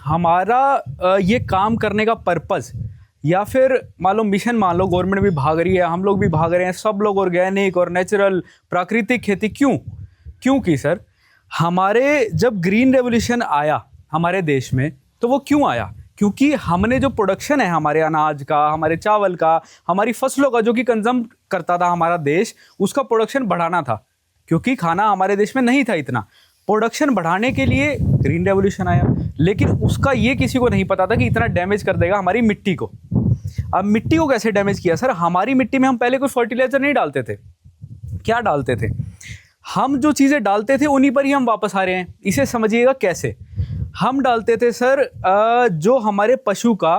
हमारा ये काम करने का पर्पस या फिर मान लो मिशन, मान लो गवर्नमेंट भी भाग रही है, हम लोग भी भाग रहे हैं, सब लोग ऑर्गेनिक और नेचुरल प्राकृतिक खेती क्यों की सर? हमारे जब ग्रीन रेवोल्यूशन आया हमारे देश में तो वो क्यों आया? क्योंकि हमने जो प्रोडक्शन है हमारे अनाज का, हमारे चावल का, हमारी फसलों का जो कि कंज्यूम करता था हमारा देश, उसका प्रोडक्शन बढ़ाना था। क्योंकि खाना हमारे देश में नहीं था इतना, प्रोडक्शन बढ़ाने के लिए ग्रीन रेवोल्यूशन आया। लेकिन उसका ये किसी को नहीं पता था कि इतना डैमेज कर देगा हमारी मिट्टी को। अब मिट्टी को कैसे डैमेज किया सर? हमारी मिट्टी में हम पहले कोई फर्टिलाइजर नहीं डालते थे। क्या डालते थे? हम जो चीज़ें डालते थे उन्हीं पर ही हम वापस आ रहे हैं। इसे समझिएगा कैसे। हम डालते थे सर जो हमारे पशु का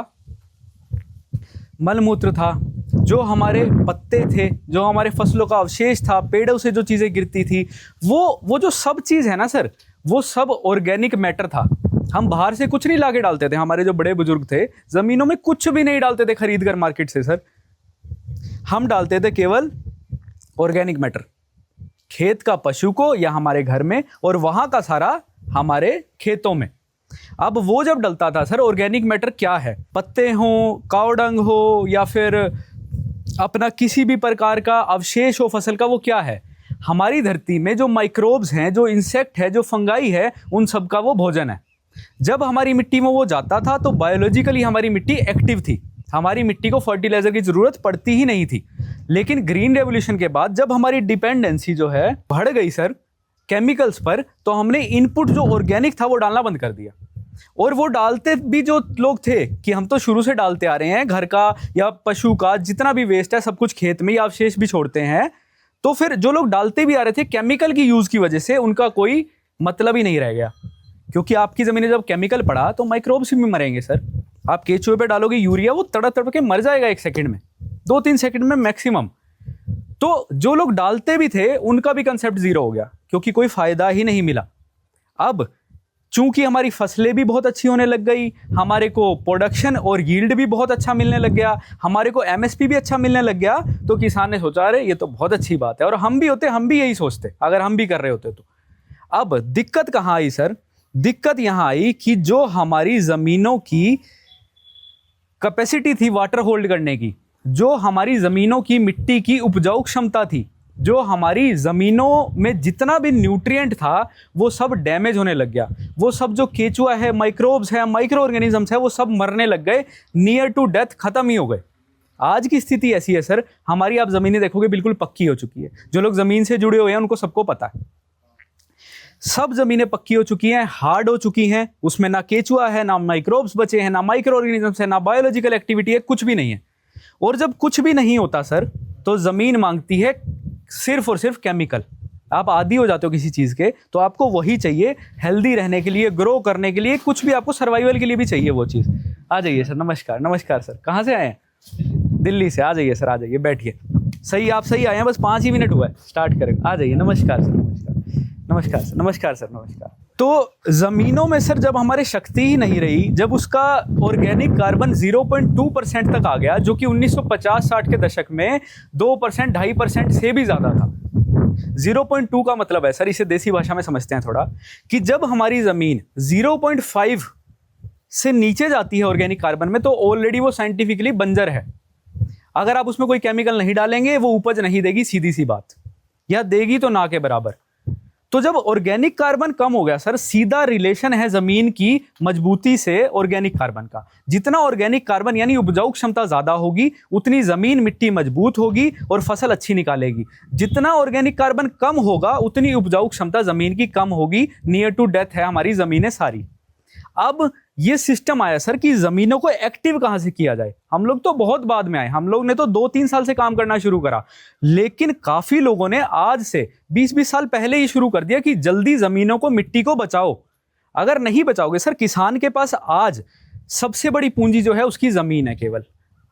मलमूत्र था, जो हमारे पत्ते थे, जो हमारे फसलों का अवशेष था, पेड़ों से जो चीज़ें गिरती थी, वो जो सब चीज़ है ना सर, वो सब ऑर्गेनिक मैटर था। हम बाहर से कुछ नहीं लाके डालते थे। हमारे जो बड़े बुजुर्ग थे ज़मीनों में कुछ भी नहीं डालते थे खरीद कर मार्केट से सर। हम डालते थे केवल ऑर्गेनिक मैटर, खेत का पशु को या हमारे घर में, और वहाँ का सारा हमारे खेतों में। अब वो जब डलता था सर, ऑर्गेनिक मैटर क्या है? पत्ते हों, काव डंग हो, या फिर अपना किसी भी प्रकार का अवशेष हो फसल का, वो क्या है? हमारी धरती में जो माइक्रोब्स हैं, जो इंसेक्ट है, जो फंगाई है, उन सब का वो भोजन है। जब हमारी मिट्टी में वो जाता था तो बायोलॉजिकली हमारी मिट्टी एक्टिव थी, हमारी मिट्टी को फर्टिलाइजर की जरूरत पड़ती ही नहीं थी। लेकिन ग्रीन रेवोल्यूशन के बाद जब हमारी डिपेंडेंसी जो है बढ़ गई सर केमिकल्स पर, तो हमने इनपुट जो ऑर्गेनिक था वो डालना बंद कर दिया। और वो डालते भी जो लोग थे कि हम तो शुरू से डालते आ रहे हैं, घर का या पशु का जितना भी वेस्ट है सब कुछ खेत में, या अवशेष भी छोड़ते हैं, तो फिर जो लोग डालते भी आ रहे थे केमिकल की यूज की वजह से उनका कोई मतलब ही नहीं रह गया। क्योंकि आपकी जमीन में जब केमिकल पड़ा तो माइक्रोब्स भी मरेंगे सर। आप केचुए पे डालोगे यूरिया, वो तड़प तड़प के मर जाएगा 1 सेकंड में, 2-3 सेकंड में मैक्सिमम। तो जो लोग डालते भी थे उनका भी कंसेप्ट जीरो हो गया, क्योंकि कोई फायदा ही नहीं मिला। अब चूंकि हमारी फसलें भी बहुत अच्छी होने लग गई, हमारे को प्रोडक्शन और यील्ड भी बहुत अच्छा मिलने लग गया, हमारे को एमएसपी भी अच्छा मिलने लग गया, तो किसान ने सोचा अरे ये तो बहुत अच्छी बात है। और हम भी होते, हम भी यही सोचते अगर हम भी कर रहे होते तो। अब दिक्कत कहाँ आई सर? दिक्कत यहाँ आई कि जो हमारी जमीनों की कैपेसिटी थी वाटर होल्ड करने की, जो हमारी जमीनों की मिट्टी की उपजाऊ क्षमता थी, जो हमारी ज़मीनों में जितना भी न्यूट्रिएंट था वो सब डैमेज होने लग गया। वो सब जो केचुआ है, माइक्रोब्स है, माइक्रो ऑर्गेनिजम्स है, वो सब मरने लग गए, नियर टू डेथ खत्म ही हो गए। आज की स्थिति ऐसी है सर, हमारी आप ज़मीनें देखोगे बिल्कुल पक्की हो चुकी है। जो लोग ज़मीन से जुड़े हुए हैं उनको सबको पता है, सब ज़मीनें पक्की हो चुकी हैं, हार्ड हो चुकी हैं। उसमें ना केचुआ है, ना माइक्रोब्स बचे हैं, ना माइक्रो ऑर्गेनिजम्स है, ना बायोलॉजिकल एक्टिविटी है, कुछ भी नहीं है। और जब कुछ भी नहीं होता सर, तो ज़मीन मांगती है सिर्फ और सिर्फ केमिकल। आप आदी हो जाते हो किसी चीज़ के, तो आपको वही चाहिए हेल्दी रहने के लिए, ग्रो करने के लिए, कुछ भी आपको सर्वाइवल के लिए भी चाहिए वो चीज़। आ जाइए सर। नमस्कार। नमस्कार सर। कहाँ से आए हैं? दिल्ली से। आ जाइए सर, आ जाइए, बैठिए। सही, आप सही आए हैं, बस 5 ही मिनट हुआ है, स्टार्ट करें। आ जाइए। नमस्कार सर। नमस्कार। नमस्कार सर। नमस्कार सर। नमस्कार। तो ज़मीनों में सर जब हमारे शक्ति ही नहीं रही, जब उसका ऑर्गेनिक कार्बन 0.2% तक आ गया, जो कि 1950-60 के दशक में 2%, 2.5% से भी ज़्यादा था। 0.2 का मतलब है सर, इसे देसी भाषा में समझते हैं थोड़ा, कि जब हमारी ज़मीन 0.5 से नीचे जाती है ऑर्गेनिक कार्बन में, तो ऑलरेडी वो साइंटिफिकली बंजर है। अगर आप उसमें कोई केमिकल नहीं डालेंगे वो उपज नहीं देगी, सीधी सी बात, या देगी तो ना के बराबर। तो जब ऑर्गेनिक कार्बन कम हो गया सर, सीधा रिलेशन है जमीन की मजबूती से ऑर्गेनिक कार्बन का। जितना ऑर्गेनिक कार्बन यानी उपजाऊ क्षमता ज्यादा होगी, उतनी जमीन मिट्टी मजबूत होगी और फसल अच्छी निकालेगी। जितना ऑर्गेनिक कार्बन कम होगा, उतनी उपजाऊ क्षमता जमीन की कम होगी। नियर टू डेथ है हमारी जमीनें सारी। अब ये सिस्टम आया सर कि जमीनों को एक्टिव कहां से किया जाए। हम लोग तो बहुत बाद में आए, हम लोग ने तो 2-3 साल से काम करना शुरू करा, लेकिन काफी लोगों ने आज से 20-20 साल पहले ही शुरू कर दिया कि जल्दी जमीनों को, मिट्टी को बचाओ। अगर नहीं बचाओगे सर, किसान के पास आज सबसे बड़ी पूंजी जो है उसकी जमीन है। केवल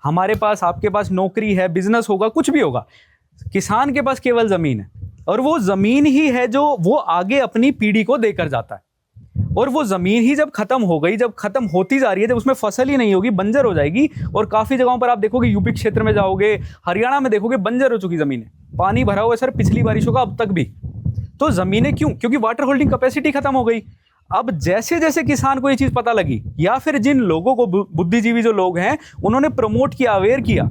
हमारे पास, आपके पास नौकरी है, बिजनेस होगा, कुछ भी होगा, किसान के पास केवल जमीन है। और वो जमीन ही है जो वो आगे अपनी पीढ़ी को देकर जाता है। और वो जमीन ही जब खत्म हो गई, जब खत्म होती जा रही है, जब उसमें फसल ही नहीं होगी, बंजर हो जाएगी। और काफी जगहों पर आप देखोगे, यूपी क्षेत्र में जाओगे, हरियाणा में देखोगे, बंजर हो चुकी जमीनें, पानी भरा हुआ है सर पिछली बारिशों का अब तक भी। तो जमीनें क्यों? क्योंकि वाटर होल्डिंग कैपेसिटी खत्म हो गई। अब जैसे जैसे किसान को ये चीज पता लगी, या फिर जिन लोगों को, बुद्धिजीवी जो लोग हैं, उन्होंने प्रमोट किया, अवेयर किया,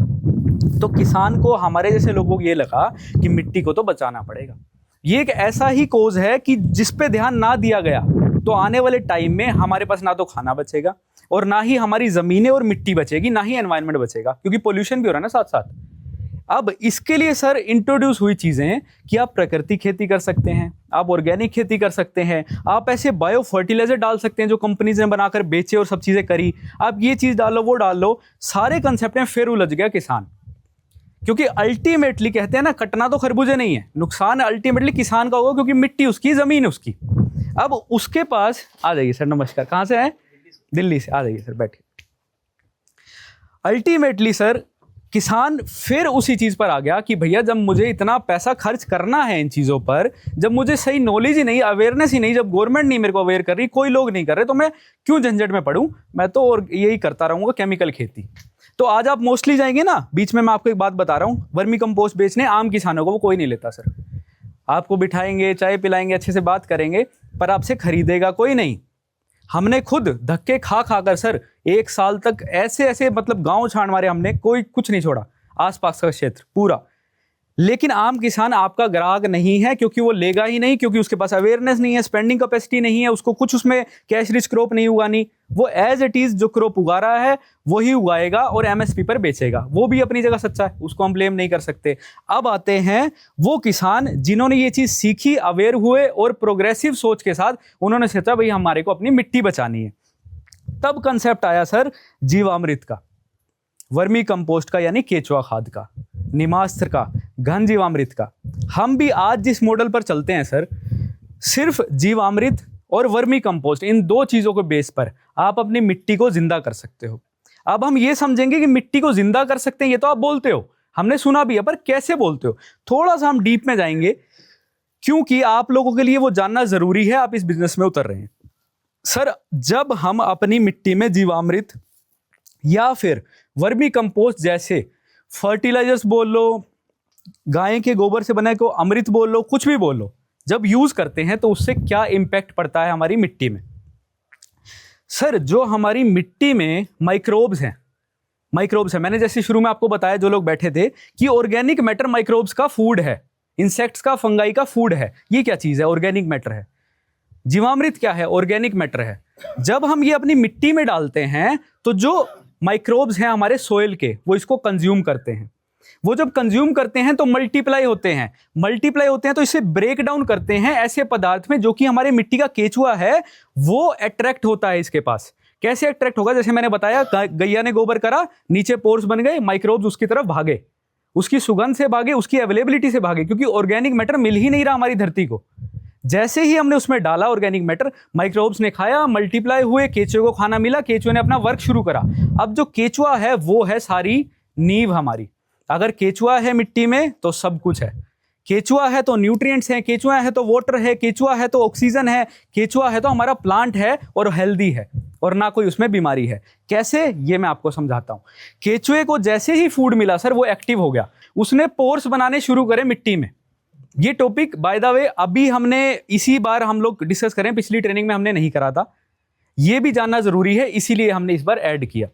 तो किसान को, हमारे जैसे लोगों को ये लगा कि मिट्टी को तो बचाना पड़ेगा। ये एक ऐसा ही कोज है कि जिस पे ध्यान ना दिया गया तो आने वाले टाइम में हमारे पास ना तो खाना बचेगा, और ना ही हमारी जमीनें और मिट्टी बचेगी, ना ही एनवायरनमेंट बचेगा, क्योंकि पोल्यूशन भी हो रहा है ना साथ साथ। अब इसके लिए सर इंट्रोड्यूस हुई चीजें कि आप प्राकृतिक खेती कर सकते हैं, आप ऑर्गेनिक खेती कर सकते हैं, आप ऐसे बायो फर्टिलाइजर डाल सकते हैं जो कंपनीज ने बनाकर बेचे और सब चीजें करी, आप ये चीज डालो, वो डाल लो, सारे कंसेप्ट में फिर उलझ गया किसान। क्योंकि अल्टीमेटली कहते हैं ना, कटना तो खरबूजे नहीं है, नुकसान अल्टीमेटली किसान का होगा, क्योंकि मिट्टी उसकी, जमीन उसकी। अब उसके पास, आ जाइए सर, नमस्कार, कहाँ से आए? दिल्ली से, आ जाइए सर, बैठिए। अल्टीमेटली सर किसान फिर उसी चीज पर आ गया कि भैया जब मुझे इतना पैसा खर्च करना है इन चीजों पर, जब मुझे सही नॉलेज ही नहीं, अवेयरनेस ही नहीं, जब गवर्नमेंट नहीं मेरे को अवेयर कर रही, कोई लोग नहीं कर रहे, तो मैं क्यों झंझट में पड़ूं, मैं तो और यही करता रहूंगा, केमिकल खेती। तो आज आप मोस्टली जाएंगे ना, बीच में मैं आपको एक बात बता रहा हूं, वर्मी कंपोस्ट बेचने आम किसानों को, वो कोई नहीं लेता सर। आपको बिठाएंगे, चाय पिलाएंगे, अच्छे से बात करेंगे, पर आपसे खरीदेगा कोई नहीं। हमने खुद धक्के खा खाकर सर 1 साल तक ऐसे मतलब गांव छांड मारे हमने, कोई कुछ नहीं छोड़ा, आसपास का क्षेत्र पूरा। लेकिन आम किसान आपका ग्राहक नहीं है, क्योंकि वो लेगा ही नहीं, क्योंकि उसके पास अवेयरनेस नहीं है, स्पेंडिंग कैपेसिटी नहीं है, उसको कुछ उसमें कैश रिच क्रॉप नहीं उगानी, वो एज इट इज जो क्रॉप उगा रहा है वही उगाएगा और एमएसपी पर बेचेगा। वो भी अपनी जगह सच्चा है, उसको हम ब्लेम नहीं कर सकते। अब आते हैं वो किसान जिन्होंने ये चीज सीखी, अवेयर हुए और प्रोग्रेसिव सोच के साथ उन्होंने सोचा भाई हमारे को अपनी मिट्टी बचानी है। तब कंसेप्ट आया सर जीवामृत का, वर्मी कंपोस्ट का यानी केचुआ खाद का, निमास्त्र का, घन जीवामृत का। हम भी आज जिस मॉडल पर चलते हैं सर, सिर्फ जीवामृत और वर्मी कंपोस्ट, इन 2 चीजों के बेस पर आप अपनी मिट्टी को जिंदा कर सकते हो। अब हम ये समझेंगे कि मिट्टी को जिंदा कर सकते हैं, ये तो आप बोलते हो, हमने सुना भी है, पर कैसे बोलते हो, थोड़ा सा हम डीप में जाएंगे, क्योंकि आप लोगों के लिए वो जानना जरूरी है, आप इस बिजनेस में उतर रहे हैं। सर जब हम अपनी मिट्टी में जीवामृत या फिर वर्मी कंपोस्ट जैसे फर्टिलाइजर्स बोल लो, गाय के गोबर से बने को अमृत बोल लो, कुछ भी बोल लो, जब यूज करते हैं तो उससे क्या इंपैक्ट पड़ता है हमारी मिट्टी में? सर जो हमारी मिट्टी में माइक्रोब्स हैं, मैंने जैसे शुरू में आपको बताया, जो लोग बैठे थे, कि ऑर्गेनिक मैटर माइक्रोब्स का फूड है, इंसेक्ट्स का, फंगाई का फूड है। ये क्या चीज है? ऑर्गेनिक मैटर है। जीवामृत क्या है? ऑर्गेनिक मैटर है। जब हम ये अपनी मिट्टी में डालते हैं तो जो माइक्रोब्स हैं हमारे सोइल के, वो इसको कंज्यूम करते हैं। वो जब कंज्यूम करते हैं तो मल्टीप्लाई होते हैं तो इसे ब्रेक डाउन करते हैं ऐसे पदार्थ में, जो कि हमारे मिट्टी का केचुआ है वो अट्रैक्ट होता है इसके पास। कैसे अट्रैक्ट होगा? जैसे मैंने बताया, गैया ने गोबर करा, नीचे पोर्स बन गए, माइक्रोब्स उसकी तरफ भागे, उसकी सुगंध से भागे, उसकी अवेलेबिलिटी से भागे, क्योंकि ऑर्गेनिक मैटर मिल ही नहीं रहा हमारी धरती को। जैसे ही हमने उसमें डाला ऑर्गेनिक मैटर, माइक्रोब्स ने खाया, मल्टीप्लाई हुए, केचुए को खाना मिला, केचुए ने अपना वर्क शुरू करा। अब जो केचुआ है वो है सारी नींव हमारी। अगर केचुआ है मिट्टी में तो सब कुछ है। केचुआ है तो न्यूट्रिएंट्स हैं, केचुआ है तो वाटर है, केचुआ है तो ऑक्सीजन है, केचुआ है तो हमारा प्लांट है और हेल्दी है और ना कोई उसमें बीमारी है। कैसे? ये मैं आपको समझाता हूं। केचुए को जैसे ही फूड मिला सर, वो एक्टिव हो गया, उसने पोर्स बनाने शुरू करे मिट्टी में। ये टॉपिक बाय द वे अभी हमने इसी बार हम लोग डिस्कस करें, पिछली ट्रेनिंग में हमने नहीं करा था। ये भी जानना जरूरी है, इसीलिए हमने इस बार ऐड किया।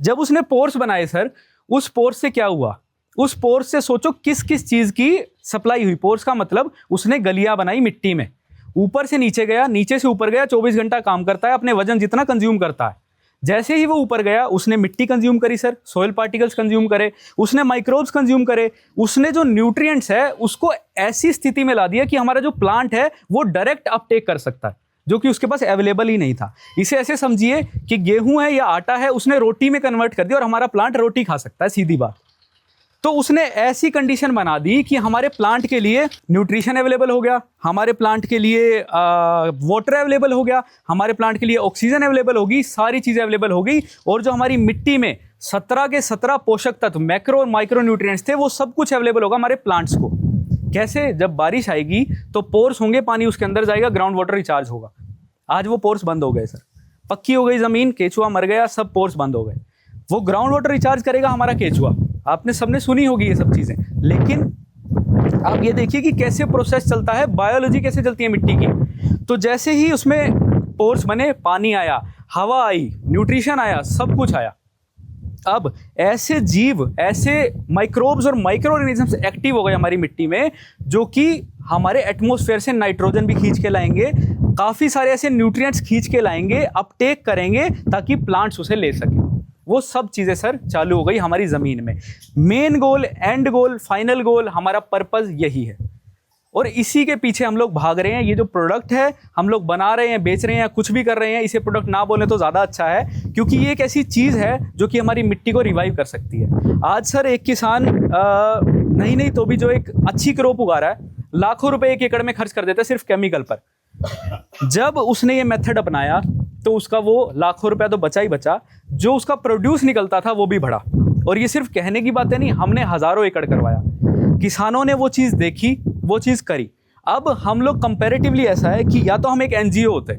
जब उसने पोर्स बनाए सर, उस पोर्स से क्या हुआ? उस पोर्स से सोचो किस किस चीज की सप्लाई हुई। पोर्स का मतलब उसने गलियां बनाई मिट्टी में, ऊपर से नीचे गया, नीचे से ऊपर गया, 24 घंटा काम करता है, अपने वजन जितना कंज्यूम करता है। जैसे ही वो ऊपर गया, उसने मिट्टी कंज्यूम करी सर, सॉइल पार्टिकल्स कंज्यूम करे, उसने माइक्रोब्स कंज्यूम करे, उसने जो न्यूट्रिएंट्स है उसको ऐसी स्थिति में ला दिया कि हमारा जो प्लांट है वो डायरेक्ट अपटेक कर सकता है, जो कि उसके पास अवेलेबल ही नहीं था। इसे ऐसे समझिए कि गेहूं है या आटा है, उसने रोटी में कन्वर्ट कर दिया और हमारा प्लांट रोटी खा सकता है, सीधी बात। तो उसने ऐसी कंडीशन बना दी कि हमारे प्लांट के लिए न्यूट्रिशन अवेलेबल हो गया, हमारे प्लांट के लिए वाटर अवेलेबल हो गया, हमारे प्लांट के लिए ऑक्सीजन अवेलेबल होगी, सारी चीज़ें अवेलेबल हो गई। और जो हमारी मिट्टी में 17 के 17 पोषक तत्व, मैक्रो और माइक्रो न्यूट्रिएंट्स थे, वो सब कुछ अवेलेबल होगा हमारे प्लांट्स को। कैसे? जब बारिश आएगी तो पोर्स होंगे, पानी उसके अंदर जाएगा, ग्राउंड वाटर रिचार्ज होगा। आज वो पोर्स बंद हो गए सर, पक्की हो गई ज़मीन, केचुआ मर गया, सब पोर्स बंद हो गए। वो ग्राउंड वाटर रिचार्ज करेगा हमारा केचुआ। आपने सबने सुनी होगी ये सब चीज़ें, लेकिन आप ये देखिए कि कैसे प्रोसेस चलता है, बायोलॉजी कैसे चलती है मिट्टी की। तो जैसे ही उसमें पोर्स बने, पानी आया, हवा आई, न्यूट्रिशन आया, सब कुछ आया। अब ऐसे जीव, ऐसे माइक्रोब्स और माइक्रो ऑर्गेनिजम्स एक्टिव हो गए हमारी मिट्टी में, जो कि हमारे एटमॉस्फेयर से नाइट्रोजन भी खींच के लाएंगे, काफ़ी सारे ऐसे न्यूट्रिएंट्स खींच के लाएंगे, अपटेक करेंगे ताकि प्लांट्स उसे ले सकें। वो सब चीज़ें सर चालू हो गई हमारी ज़मीन में। Main goal, and goal, final goal, हमारा पर्पज़ यही है और इसी के पीछे हम लोग भाग रहे हैं। ये जो प्रोडक्ट है हम लोग बना रहे हैं, बेच रहे हैं, कुछ भी कर रहे हैं, इसे प्रोडक्ट ना बोले तो ज़्यादा अच्छा है, क्योंकि ये एक ऐसी चीज़ है जो कि हमारी मिट्टी को रिवाइव कर सकती है। आज सर एक किसान नहीं तो भी जो एक अच्छी क्रॉप उगा रहा है, लाखों रुपए एक एकड़ में खर्च कर देता है सिर्फ केमिकल पर। जब उसने ये मेथड अपनाया तो उसका वो लाखों रुपया तो बचा ही बचा, जो उसका प्रोड्यूस निकलता था वो भी बढ़ा। और ये सिर्फ कहने की बात है नहीं, हमने हज़ारों एकड़ करवाया, किसानों ने वो चीज़ देखी, वो चीज़ करी। अब हम लोग कंपैरेटिवली ऐसा है कि या तो हम एक एनजीओ होते,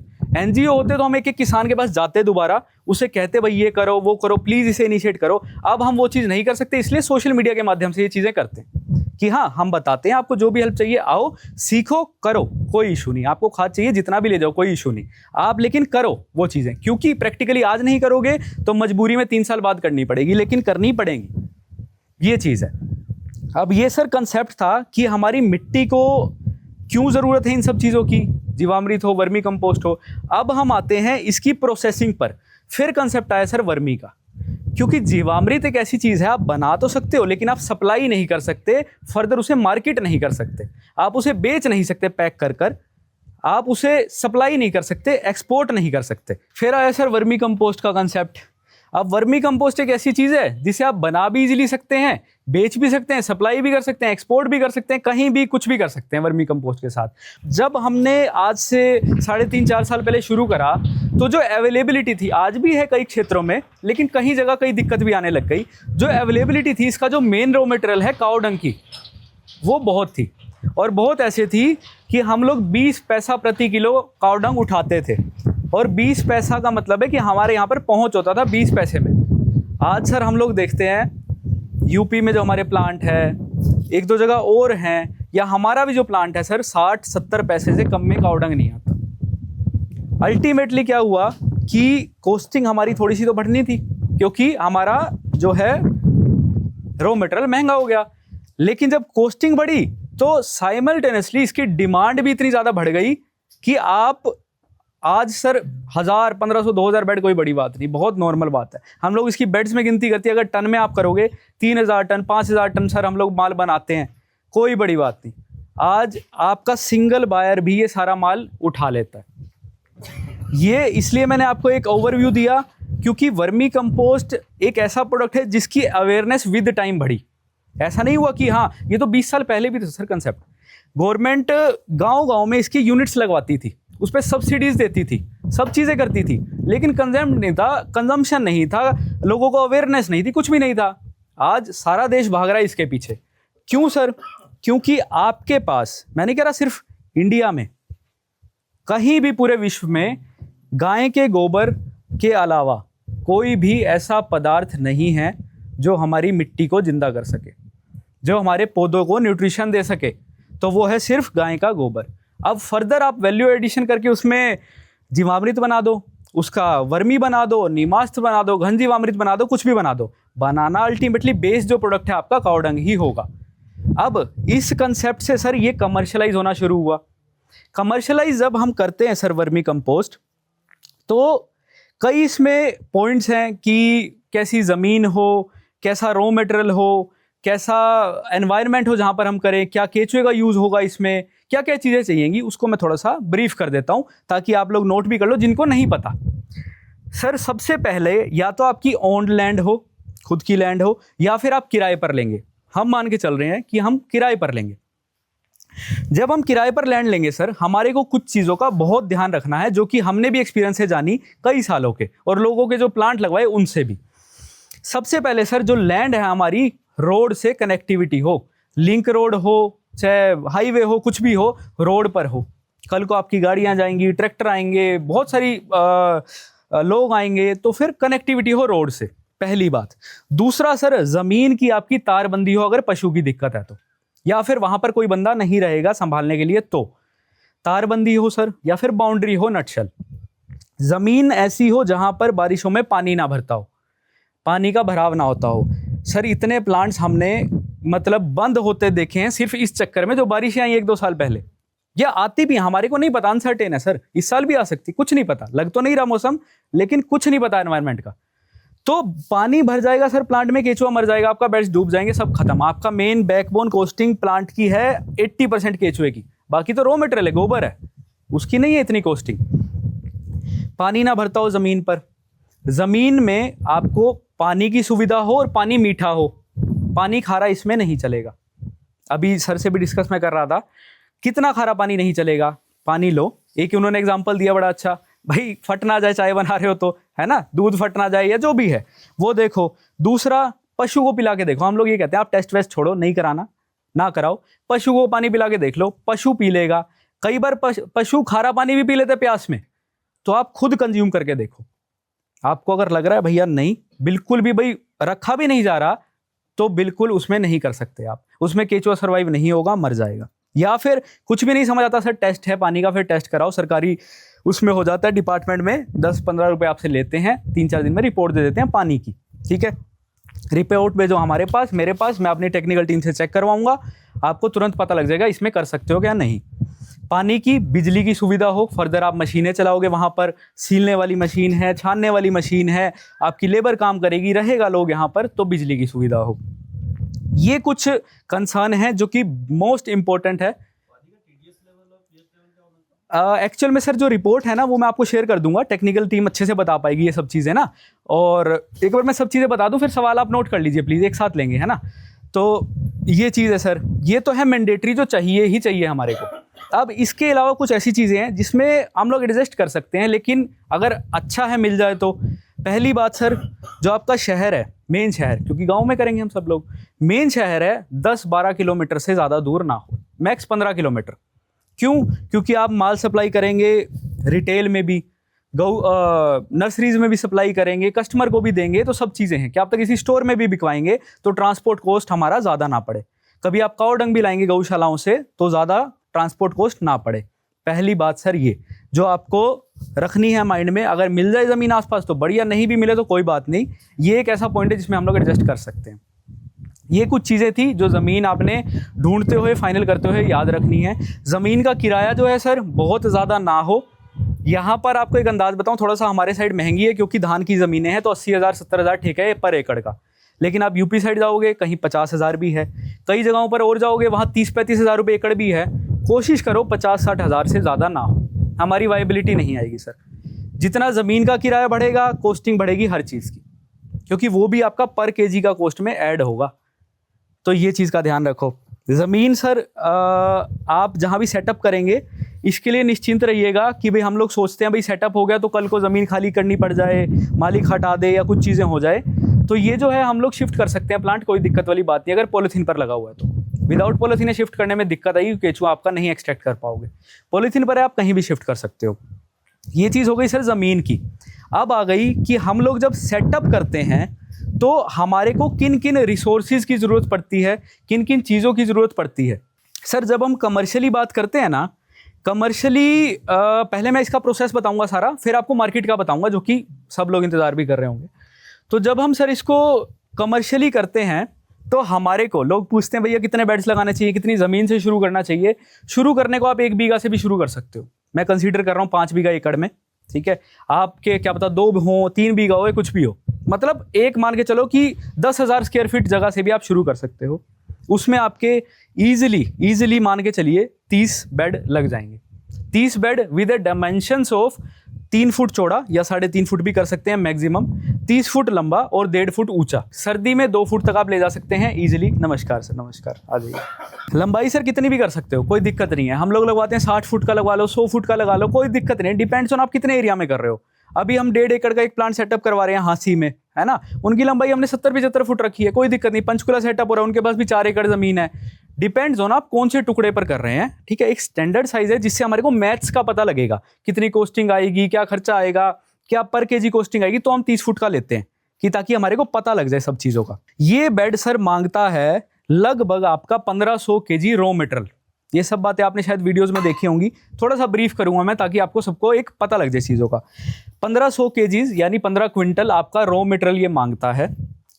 तो हम एक एक किसान के पास जाते, दोबारा उसे कहते भाई ये करो, वो करो, प्लीज़ इसे इनिशिएट करो। अब हम वो चीज़ नहीं कर सकते, इसलिए सोशल मीडिया के माध्यम से ये चीज़ें करते हैं कि हाँ, हम बताते हैं आपको जो भी हेल्प चाहिए, आओ सीखो, करो, कोई इशू नहीं। आपको खाद चाहिए जितना भी ले जाओ, कोई इशू नहीं, आप लेकिन करो वो चीज़ें, क्योंकि प्रैक्टिकली आज नहीं करोगे तो मजबूरी में 3 साल बाद करनी पड़ेगी, लेकिन करनी पड़ेगी, ये चीज़ है। अब ये सर कंसेप्ट था कि हमारी मिट्टी को क्यों ज़रूरत है इन सब चीज़ों की, जीवामृत हो, वर्मी कंपोस्ट हो। अब हम आते हैं इसकी प्रोसेसिंग पर। फिर कंसेप्ट आया सर वर्मी का, क्योंकि जीवामृत एक ऐसी चीज़ है, आप बना तो सकते हो लेकिन आप सप्लाई नहीं कर सकते, फर्दर उसे मार्केट नहीं कर सकते, आप उसे बेच नहीं सकते पैक कर आप उसे सप्लाई नहीं कर सकते, एक्सपोर्ट नहीं कर सकते। फिर आया सर वर्मी कंपोस्ट का कंसेप्ट। अब वर्मी कंपोस्ट एक ऐसी चीज़ है जिसे आप बना भी इजीली सकते हैं, बेच भी सकते हैं, सप्लाई भी कर सकते हैं, एक्सपोर्ट भी कर सकते हैं, कहीं भी कुछ भी कर सकते हैं वर्मी कंपोस्ट के साथ। जब हमने आज से 3.5-4 साल पहले शुरू करा तो जो अवेलेबिलिटी थी, आज भी है कई क्षेत्रों में, लेकिन कहीं जगह कई दिक्कत भी आने लग गई। जो अवेलेबिलिटी थी इसका, जो मेन रॉ मटेरियल है काऊ डंग की, वो बहुत थी, और बहुत ऐसे थी कि हम लोग 20 पैसा प्रति किलो काऊ डंग उठाते थे, और 20 पैसा का मतलब है कि हमारे यहाँ पर पहुँच होता था 20 पैसे में। आज सर हम लोग देखते हैं यूपी में जो हमारे प्लांट है, 1-2 जगह और हैं, या हमारा भी जो प्लांट है सर 60-70 पैसे से कम में काऊ डंग नहीं आता। अल्टीमेटली क्या हुआ कि कॉस्टिंग हमारी थोड़ी सी तो बढ़नी थी, क्योंकि हमारा जो है रॉ मटेरियल महंगा हो गया। लेकिन जब कॉस्टिंग बढ़ी तो साइमल्टेनियसली इसकी डिमांड भी इतनी ज़्यादा बढ़ गई कि आप आज सर 1000, 1500, 2000 बेड कोई बड़ी बात नहीं, बहुत नॉर्मल बात है। हम लोग इसकी बेड्स में गिनती करते हैं, अगर टन में आप करोगे 3000 टन, 5000 टन सर हम लोग माल बनाते हैं, कोई बड़ी बात नहीं। आज आपका सिंगल बायर भी ये सारा माल उठा लेता है। ये इसलिए मैंने आपको एक ओवरव्यू दिया, क्योंकि वर्मी कंपोस्ट एक ऐसा प्रोडक्ट है जिसकी अवेयरनेस विद टाइम बढ़ी। ऐसा नहीं हुआ कि हाँ ये तो 20 साल पहले भी था सर कंसेप्ट। गवर्नमेंट गांव-गांव में इसकी यूनिट्स लगवाती थी, उस पर सब्सिडीज देती थी, सब चीज़ें करती थी, लेकिन कंजम्पशन नहीं था, लोगों को अवेयरनेस नहीं थी, कुछ भी नहीं था। आज सारा देश भाग रहा है इसके पीछे। क्यों सर? क्योंकि आपके पास, मैं नहीं कह रहा सिर्फ इंडिया में, कहीं भी पूरे विश्व में गाय के गोबर के अलावा कोई भी ऐसा पदार्थ नहीं है जो हमारी मिट्टी को जिंदा कर सके, जो हमारे पौधों को न्यूट्रिशन दे सके, तो वो है सिर्फ गाय का गोबर। अब फर्दर आप वैल्यू एडिशन करके उसमें जीवामृत बना दो, उसका वर्मी बना दो, नीमास्त्र बना दो, घन जीवामृत बना दो, कुछ भी बना दो, बनाना अल्टीमेटली बेस जो प्रोडक्ट है आपका काऊ डंग ही होगा। अब इस कंसेप्ट से सर ये कमर्शलाइज होना शुरू हुआ। कमर्शलाइज जब हम करते हैं सर वर्मी कंपोस्ट, तो कई इसमें पॉइंट्स हैं कि कैसी ज़मीन हो, कैसा रॉ मटेरियल हो, कैसा एनवायरनमेंट हो जहाँ पर हम करें, क्या केचुए का यूज़ होगा इसमें, क्या क्या चीज़ें चाहिएंगी, उसको मैं थोड़ा सा ब्रीफ कर देता हूँ ताकि आप लोग नोट भी कर लो जिनको नहीं पता। सर सबसे पहले या तो आपकी ओन्ड लैंड हो, खुद की लैंड हो, या फिर आप किराए पर लेंगे। हम मान के चल रहे हैं कि हम किराए पर लेंगे। जब हम किराए पर लैंड लेंगे सर, हमारे को कुछ चीज़ों का बहुत ध्यान रखना है, जो कि हमने भी एक्सपीरियंस है जानी कई सालों के, और लोगों के जो प्लांट लगवाए उनसे भी। सबसे पहले सर जो लैंड है हमारी, रोड से कनेक्टिविटी हो, लिंक रोड हो, चाहे हाईवे हो, कुछ भी हो, रोड पर हो। कल को आपकी गाड़ियां जाएंगी, ट्रैक्टर आएंगे, बहुत सारी लोग आएंगे, तो फिर कनेक्टिविटी हो रोड से, पहली बात। दूसरा सर ज़मीन की आपकी तारबंदी हो, अगर पशु की दिक्कत है तो, या फिर वहाँ पर कोई बंदा नहीं रहेगा संभालने के लिए तो। तारबंदी हो सर, या फिर बाउंड्री हो, नटशल। जमीन ऐसी हो जहां पर बारिशों में पानी ना भरता हो, पानी का भराव ना होता हो। सर इतने प्लांट्स हमने मतलब बंद होते देखे हैं सिर्फ इस चक्कर में, जो बारिशें आई 1-2 साल पहले, या आती भी, हमारे को नहीं पता, अनसर्टेन है सर, इस साल भी आ सकती, कुछ नहीं पता, लग तो नहीं रहा मौसम, लेकिन कुछ नहीं पता एनवायरनमेंट का। तो पानी भर जाएगा सर प्लांट में, केचुआ मर जाएगा, आपका बेड्स डूब जाएंगे, सब खत्म। आपका मेन बैकबोन कोस्टिंग प्लांट की है 80% केचुए की, बाकी तो रॉ मटेरियल है, गोबर है, उसकी नहीं है इतनी कोस्टिंग। पानी ना भरता हो जमीन पर, जमीन में आपको पानी की सुविधा हो और पानी मीठा हो, पानी खारा इसमें नहीं चलेगा। अभी सर से भी डिस्कस मैं कर रहा था, कितना खारा पानी नहीं चलेगा। पानी लो, एक उन्होंने एग्जांपल दिया बड़ा अच्छा, भाई फट ना जाए चाय बना रहे हो तो, है ना, दूध फट ना जाए या जो भी है वो देखो। दूसरा, पशु को पिला के देखो। हम लोग ये कहते हैं आप टेस्ट वेस्ट छोड़ो, नहीं कराना ना कराओ, पशु को पानी पिला के देख लो, पशु पी लेगा। कई बार पशु खारा पानी भी पी लेते प्यास में, तो आप खुद कंज्यूम करके देखो। आपको अगर लग रहा है भैया नहीं, बिल्कुल भी भाई रखा भी नहीं जा रहा, तो बिल्कुल उसमें नहीं कर सकते आप, उसमें केचुआ सर्वाइव नहीं होगा, मर जाएगा। या फिर कुछ भी नहीं समझ आता सर, टेस्ट है पानी का, फिर टेस्ट कराओ, सरकारी उसमें हो जाता है डिपार्टमेंट में, 10-15 रुपए आपसे लेते हैं, 3-4 दिन में रिपोर्ट दे देते हैं पानी की, ठीक है। रिपोर्ट भेजो हमारे पास, मेरे पास, मैं अपनी टेक्निकल टीम से चेक करवाऊंगा, आपको तुरंत पता लग जाएगा इसमें कर सकते हो क्या नहीं। पानी की, बिजली की सुविधा हो, फर्दर आप मशीनें चलाओगे, वहां पर सीलने वाली मशीन है, छानने वाली मशीन है, आपकी लेबर काम करेगी, रहेगा लोग यहाँ पर, तो बिजली की सुविधा हो। ये कुछ कंसर्न है जो कि मोस्ट इंपॉर्टेंट है। एक्चुअल में सर जो रिपोर्ट है ना वो मैं आपको शेयर कर दूंगा, टेक्निकल टीम अच्छे से बता पाएगी ये सब चीज़ें ना। और एक बार मैं सब चीज़ें बता दूं, फिर सवाल आप नोट कर लीजिए प्लीज़, एक साथ लेंगे, है ना। तो ये चीज़ है सर, ये तो है मैंडेटरी, जो चाहिए ही चाहिए हमारे को। अब इसके अलावा कुछ ऐसी चीज़ें हैं जिसमें हम लोग एडजस्ट कर सकते हैं, लेकिन अगर अच्छा है मिल जाए तो। पहली बात सर, जो आपका शहर है, मेन शहर, क्योंकि गांव में करेंगे हम सब लोग, मेन शहर है 10-12 किलोमीटर से ज़्यादा दूर ना हो, मैक्स 15 किलोमीटर। क्यों? क्योंकि आप माल सप्लाई करेंगे रिटेल में भी, नर्सरीज में भी सप्लाई करेंगे, कस्टमर को भी देंगे, तो सब चीज़ें हैं कि आप तक किसी स्टोर में भी बिकवाएंगे तो ट्रांसपोर्ट कॉस्ट हमारा ज़्यादा ना पड़े। कभी आप काऊ डंग भी लाएंगे गौशालाओं से तो ज़्यादा ट्रांसपोर्ट कॉस्ट ना पड़े। पहली बात सर ये जो आपको रखनी है माइंड में। अगर मिल जाए ज़मीन आसपास तो बढ़िया, नहीं भी मिले तो कोई बात नहीं, ये एक ऐसा पॉइंट है जिसमें हम लोग एडजस्ट कर सकते हैं। ये कुछ चीज़ें थी जो ज़मीन आपने ढूंढते हुए फाइनल करते हुए याद रखनी है। ज़मीन का किराया जो है सर बहुत ज़्यादा ना हो। यहाँ पर आपको एक अंदाज़ बताऊँ, थोड़ा सा हमारे साइड महंगी है क्योंकि धान की ज़मीनें हैं, तो 80,000 70,000 ठेका है पर एकड़ का। लेकिन आप यूपी साइड जाओगे कहीं 50,000 भी है, कई जगहों पर और जाओगे वहाँ 30-35 हज़ार रुपये एकड़ भी है। कोशिश करो 50-60 हज़ार से ज़्यादा ना हो, हमारी वायबिलिटी नहीं आएगी सर। जितना ज़मीन का किराया बढ़ेगा कॉस्टिंग बढ़ेगी हर चीज़ की, क्योंकि वो भी आपका पर केजी का कॉस्ट में ऐड होगा। तो ये चीज़ का ध्यान रखो। ज़मीन सर आप जहाँ भी सेटअप करेंगे इसके लिए निश्चिंत रहिएगा कि भाई हम लोग सोचते हैं भाई सेटअप हो गया तो कल को ज़मीन खाली करनी पड़ जाए, मालिक हटा दे या कुछ चीज़ें हो जाए, तो ये जो है हम लोग शिफ्ट कर सकते हैं प्लांट, कोई दिक्कत वाली बात नहीं। अगर पॉलीथीन पर लगा हुआ है तो विदाउट पॉलीथीन शिफ्ट करने में दिक्कत आई, केचुआ आपका नहीं एक्सट्रैक्ट कर पाओगे। पॉलीथीन पर आप कहीं भी शिफ्ट कर सकते हो। ये चीज़ हो गई सर ज़मीन की। अब आ गई कि हम लोग जब सेटअप करते हैं तो हमारे को किन किन रिसोर्सेज की ज़रूरत पड़ती है, किन किन चीज़ों की ज़रूरत पड़ती है। सर जब हम कमर्शियली बात करते हैं ना, कमर्शियली पहले मैं इसका प्रोसेस बताऊंगा सारा, फिर आपको मार्केट का बताऊंगा जो कि सब लोग इंतज़ार भी कर रहे होंगे। तो जब हम सर इसको कमर्शियली करते हैं तो हमारे को लोग पूछते हैं भैया कितने बेड्स लगाने चाहिए, कितनी ज़मीन से शुरू करना चाहिए। शुरू करने को आप 1 बीघा से भी शुरू कर सकते हो, मैं कंसीडर कर रहा हूँ 5 बीघा एकड़ में, ठीक है। आपके क्या पता 2 हो, 3 बीघा हो, कुछ भी हो, मतलब एक मान के चलो कि 10,000 स्क्वायर फीट जगह से भी आप शुरू कर सकते हो। उसमें आपके ईजिली मान के चलिए 30 बेड लग जाएंगे। 30 bed with dimensions of 3 foot चौड़ा या 3.5 फुट भी कर सकते हैं मैक्सिमम, 30 फुट लंबा और 1.5 फुट ऊंचा। सर्दी में 2 फुट तक आप ले जा सकते हैं इजीली। नमस्कार सर, नमस्कार, आ जाइए। लंबाई सर कितनी भी कर सकते हो, कोई दिक्कत नहीं है। हम लोग लगवाते हैं 60 फुट का लगवा लो, 100 फुट का लगा लो, कोई दिक्कत नहीं, डिपेंड्स ऑन आप कितने एरिया में कर रहे हो। अभी हम 1.5 एकड़ का एक प्लांट सेटअप करवा रहे हैं हांसी में, है ना, उनकी लंबाई हमने 70-75 फुट रखी है, कोई दिक्कत नहीं। पंचकुला सेटअप हो रहा है, उनके पास भी 4 एकड़ जमीन है। डिपेंड्स ऑन आप कौन से टुकड़े पर कर रहे हैं, ठीक है। एक स्टैंडर्ड साइज है जिससे हमारे को मैथ्स का पता लगेगा, कितनी कॉस्टिंग आएगी, क्या खर्चा आएगा, क्या पर केजी कॉस्टिंग आएगी, तो हम 30 फुट का लेते हैं कि ताकि हमारे को पता लग जाए सब चीज़ों का। ये बेड सर मांगता है लगभग आपका 1500 केजी रॉ मटेरियल, ये सब बातें आपने शायद वीडियोस में देखी होंगी, थोड़ा सा ब्रीफ करूंगा मैं ताकि आपको सबको एक पता लग जाए चीज़ों का। 1500 केजीज यानी 15 क्विंटल आपका रॉ मटेरियल ये मांगता है।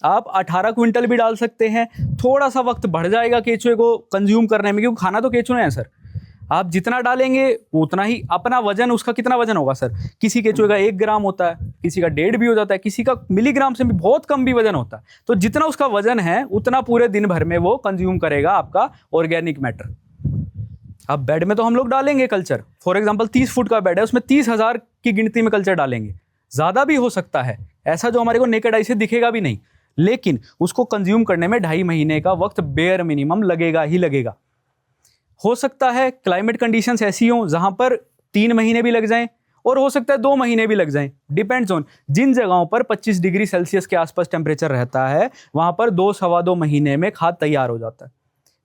आप 18 क्विंटल भी डाल सकते हैं, थोड़ा सा वक्त बढ़ जाएगा केचुए को कंज्यूम करने में, क्योंकि खाना तो केचुए हैं सर। आप जितना डालेंगे उतना ही, अपना वजन, उसका कितना वजन होगा सर, किसी केचुए का 1 ग्राम होता है, किसी का 1.5 भी हो जाता है, किसी का मिलीग्राम से भी बहुत कम भी वजन होता है। तो जितना उसका वजन है उतना पूरे दिन भर में वो कंज्यूम करेगा आपका ऑर्गेनिक मैटर। अब बेड में तो हम लोग डालेंगे कल्चर, फॉर एग्जांपल 30 फुट का बेड है, उसमें 30,000 की गिनती में कल्चर डालेंगे, ज़्यादा भी हो सकता है, ऐसा जो हमारे को नेकेड आई से दिखेगा भी नहीं, लेकिन उसको कंज्यूम करने में 2.5 महीने का वक्त बेयर मिनिमम लगेगा ही लगेगा। हो सकता है क्लाइमेट कंडीशंस ऐसी हों जहां पर 3 महीने भी लग जाएं, और हो सकता है 2 महीने भी लग जाएं, डिपेंड्स ऑन। जिन जगहों पर 25 डिग्री सेल्सियस के आसपास टेम्परेचर रहता है वहां पर 2-2.25 महीने में खाद तैयार हो जाता है।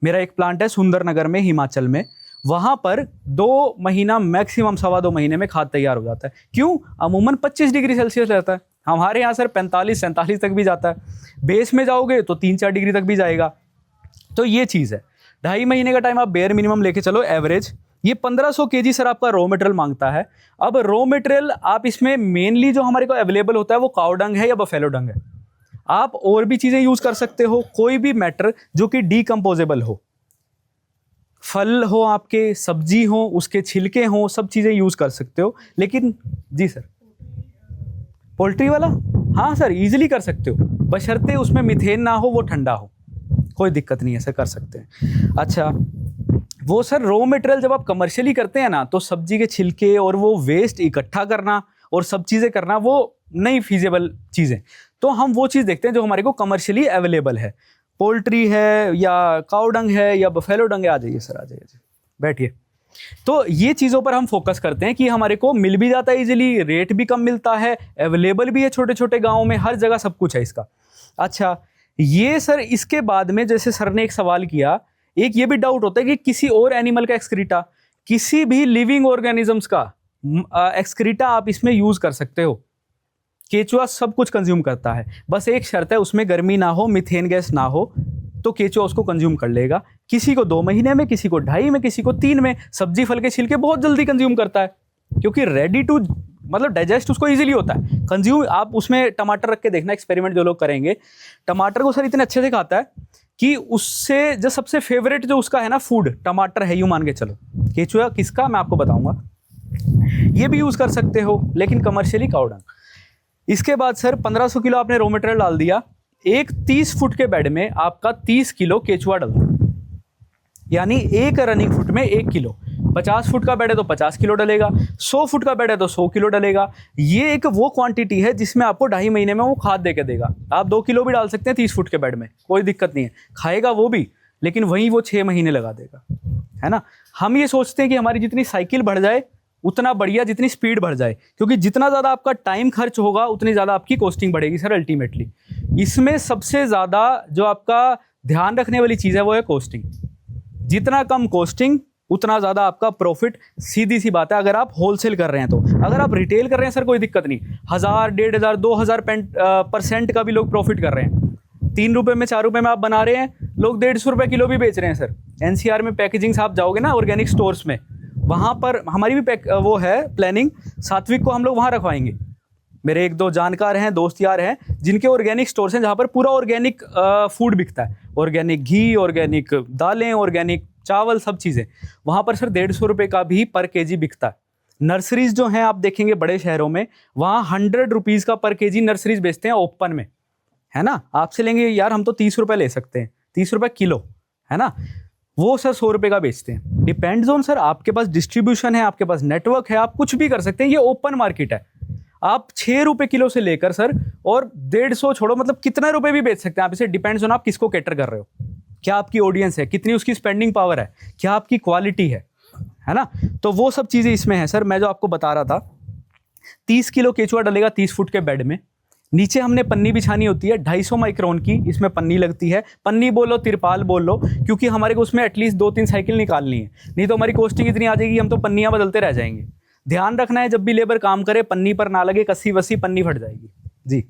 मेरा एक प्लांट है सुंदरनगर में, हिमाचल में, वहां पर 2 महीना मैक्सिमम 2.25 महीने में खाद तैयार हो जाता है। क्यों? अमूमन 25 डिग्री सेल्सियस रहता है, हमारे यहाँ सर 45-47 तक भी जाता है, बेस में जाओगे तो 3-4 डिग्री तक भी जाएगा। तो ये चीज़ है, 2.5 महीने का टाइम आप बेयर मिनिमम लेके चलो एवरेज। ये 1500 केजी सर आपका रॉ मटेरियल मांगता है। अब रॉ मटेरियल आप इसमें मेनली जो हमारे को अवेलेबल होता है वो काऊ डंग है या बफेलो डंग है। आप और भी चीज़ें यूज़ कर सकते हो, कोई भी मैटर जो कि डीकम्पोजेबल हो, फल हो आपके, सब्जी हो, उसके छिलके हो, सब चीज़ें यूज़ कर सकते हो। लेकिन जी सर, पोल्ट्री वाला हाँ सर ईजिली कर सकते हो, बशर्ते उसमें मीथेन ना हो, वो ठंडा हो, कोई दिक्कत नहीं है सर, कर सकते हैं। अच्छा, वो सर रॉ मटेरियल जब आप कमर्शियली करते हैं ना, तो सब्जी के छिलके और वो वेस्ट इकट्ठा करना और सब चीज़ें करना वो नहीं फीजेबल चीज़ें। तो हम वो चीज़ देखते हैं जो हमारे को कमर्शियली अवेलेबल है, पोल्ट्री है या काऊ डंग है या बफेलो डंग है। आ जाइए सर, आ जाइए, बैठिए। तो ये चीज़ों पर हम फोकस करते हैं कि हमारे को मिल भी जाता है इजीली, रेट भी कम मिलता है, अवेलेबल भी है छोटे छोटे गाँव में, हर जगह सब कुछ है इसका। अच्छा, ये सर इसके बाद में जैसे सर ने एक सवाल किया, एक ये भी डाउट होता है कि किसी और एनिमल का एक्सक्रीटा, किसी भी लिविंग ऑर्गेनिजम्स का एक्सक्रीटा आप इसमें यूज कर सकते हो। केचुआ सब कुछ कंज्यूम करता है, बस एक शर्त है उसमें गर्मी ना हो, मीथेन गैस ना हो, तो केचुआ उसको कंज्यूम कर लेगा। किसी को 2 महीने में, किसी को 2.5 में, किसी को 3 में। सब्जी फल के छिलके बहुत जल्दी कंज्यूम करता है, क्योंकि रेडी टू मतलब डाइजेस्ट उसको इजीली होता है कंज्यूम। आप उसमें टमाटर रख के देखना, एक्सपेरिमेंट जो लोग करेंगे, टमाटर को सर इतने अच्छे से खाता है कि उससे जो सबसे फेवरेट जो उसका है ना फूड, टमाटर है, यूं मान के चलो। केचुआ किसका मैं आपको बताऊंगा, ये भी यूज कर सकते हो, लेकिन कमर्शियली काऊ डंग। इसके बाद सर 1500 किलो आपने रॉ मटेरियल डाल दिया, एक 30 फुट के बेड में आपका 30 किलो केचुआ डलता है, यानी एक रनिंग फुट में 1 किलो। 50 फुट का बेड है तो 50 किलो डलेगा, 100 फुट का बेड है तो 100 किलो डलेगा। ये एक वो क्वांटिटी है जिसमें आपको 2.5 महीने में वो खाद दे के देगा। आप 2 किलो भी डाल सकते हैं 30 फुट के बेड में, कोई दिक्कत नहीं है, खाएगा वो भी, लेकिन वहीं वो 6 महीने लगा देगा, है ना। हम ये सोचते हैं कि हमारी जितनी साइकिल बढ़ जाए उतना बढ़िया, जितनी स्पीड बढ़ जाए, क्योंकि जितना ज़्यादा आपका टाइम खर्च होगा उतनी ज़्यादा आपकी कॉस्टिंग बढ़ेगी सर अल्टीमेटली। इसमें सबसे ज़्यादा जो आपका ध्यान रखने वाली चीज़ है वो है कॉस्टिंग। जितना कम कॉस्टिंग उतना ज़्यादा आपका प्रॉफिट, सीधी सी बात है। अगर आप होलसेल कर रहे हैं तो, अगर आप रिटेल कर रहे हैं सर कोई दिक्कत नहीं, 1000, 1500, 2000% का भी लोग प्रॉफिट कर रहे हैं। 3 रुपये में, 4 रुपये में आप बना रहे हैं, लोग 150 रुपये किलो भी बेच रहे हैं सर। NCR में पैकेजिंग से आप जाओगे ना ऑर्गेनिक स्टोर्स में, वहाँ पर हमारी भी वो है प्लानिंग, सात्विक को हम लोग वहाँ रखवाएंगे। मेरे 1-2 जानकार हैं, दोस्त यार हैं जिनके ऑर्गेनिक स्टोर्स हैं जहाँ पर पूरा ऑर्गेनिक फूड बिकता है, ऑर्गेनिक घी, ऑर्गेनिक दालें, ऑर्गेनिक चावल, सब चीज़ें। वहाँ पर सर 150 रुपये का भी पर केजी बिकता है। नर्सरीज जो हैं आप देखेंगे बड़े शहरों में, वहाँ 100 रुपीज़ का पर केजी नर्सरीज बेचते हैं ओपन में, है ना। आपसे लेंगे यार हम तो 30 रुपये ले सकते हैं, 30 रुपये किलो, है ना। वो सर 100 रुपये का बेचते हैं। डिपेंड्स ऑन सर, आपके पास डिस्ट्रीब्यूशन है, आपके पास नेटवर्क है, आप कुछ भी कर सकते हैं। ये ओपन मार्केट है। आप 6 रुपये किलो से लेकर सर और 150 छोड़ो, मतलब कितना रुपए भी बेच सकते हैं आप इसे। डिपेंड्स ऑन आप किसको कैटर कर रहे हो, क्या आपकी ऑडियंस है, कितनी उसकी स्पेंडिंग पावर है, क्या आपकी क्वालिटी है ना। तो वो सब चीज़ें इसमें है सर। मैं जो आपको बता रहा था, 30 किलो केचुआ डलेगा 30 फुट के बेड में। नीचे हमने पन्नी बिछानी होती है 250 माइक्रोन की, इसमें पन्नी लगती है। पन्नी बोलो, तिरपाल बोल लो, क्योंकि हमारे को उसमें एटलीस्ट 2-3 साइकिल निकालनी है, नहीं तो हमारी कॉस्टिंग इतनी आ जाएगी, हम तो पन्नियाँ बदलते रह जाएंगे। ध्यान रखना है जब भी लेबर काम करे, पन्नी पर ना लगे, कस्सी वस्सी, पन्नी फट जाएगी जी।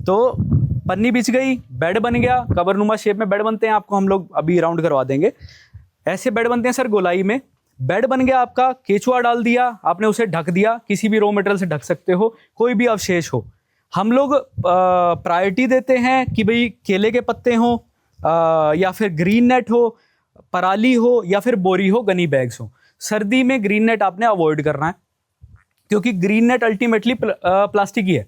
तो पन्नी बिछ गई, बेड बन गया, कबरनुमा शेप में बेड बनते हैं, आपको हम लोग अभी राउंड करवा देंगे। ऐसे बेड बनते हैं सर गोलाई में। बेड बन गया आपका, केचुआ डाल दिया आपने, उसे ढक दिया, किसी भी रॉ मटेरियल से ढक सकते हो, कोई भी अवशेष हो। हम लोग प्रायोरिटी देते हैं कि भाई केले के पत्ते हो, या फिर ग्रीन नेट हो, पराली हो, या फिर बोरी हो, गनी बैग्स हो। सर्दी में ग्रीन नेट आपने अवॉइड करना है, क्योंकि ग्रीन नेट अल्टीमेटली प्लास्टिक ही है।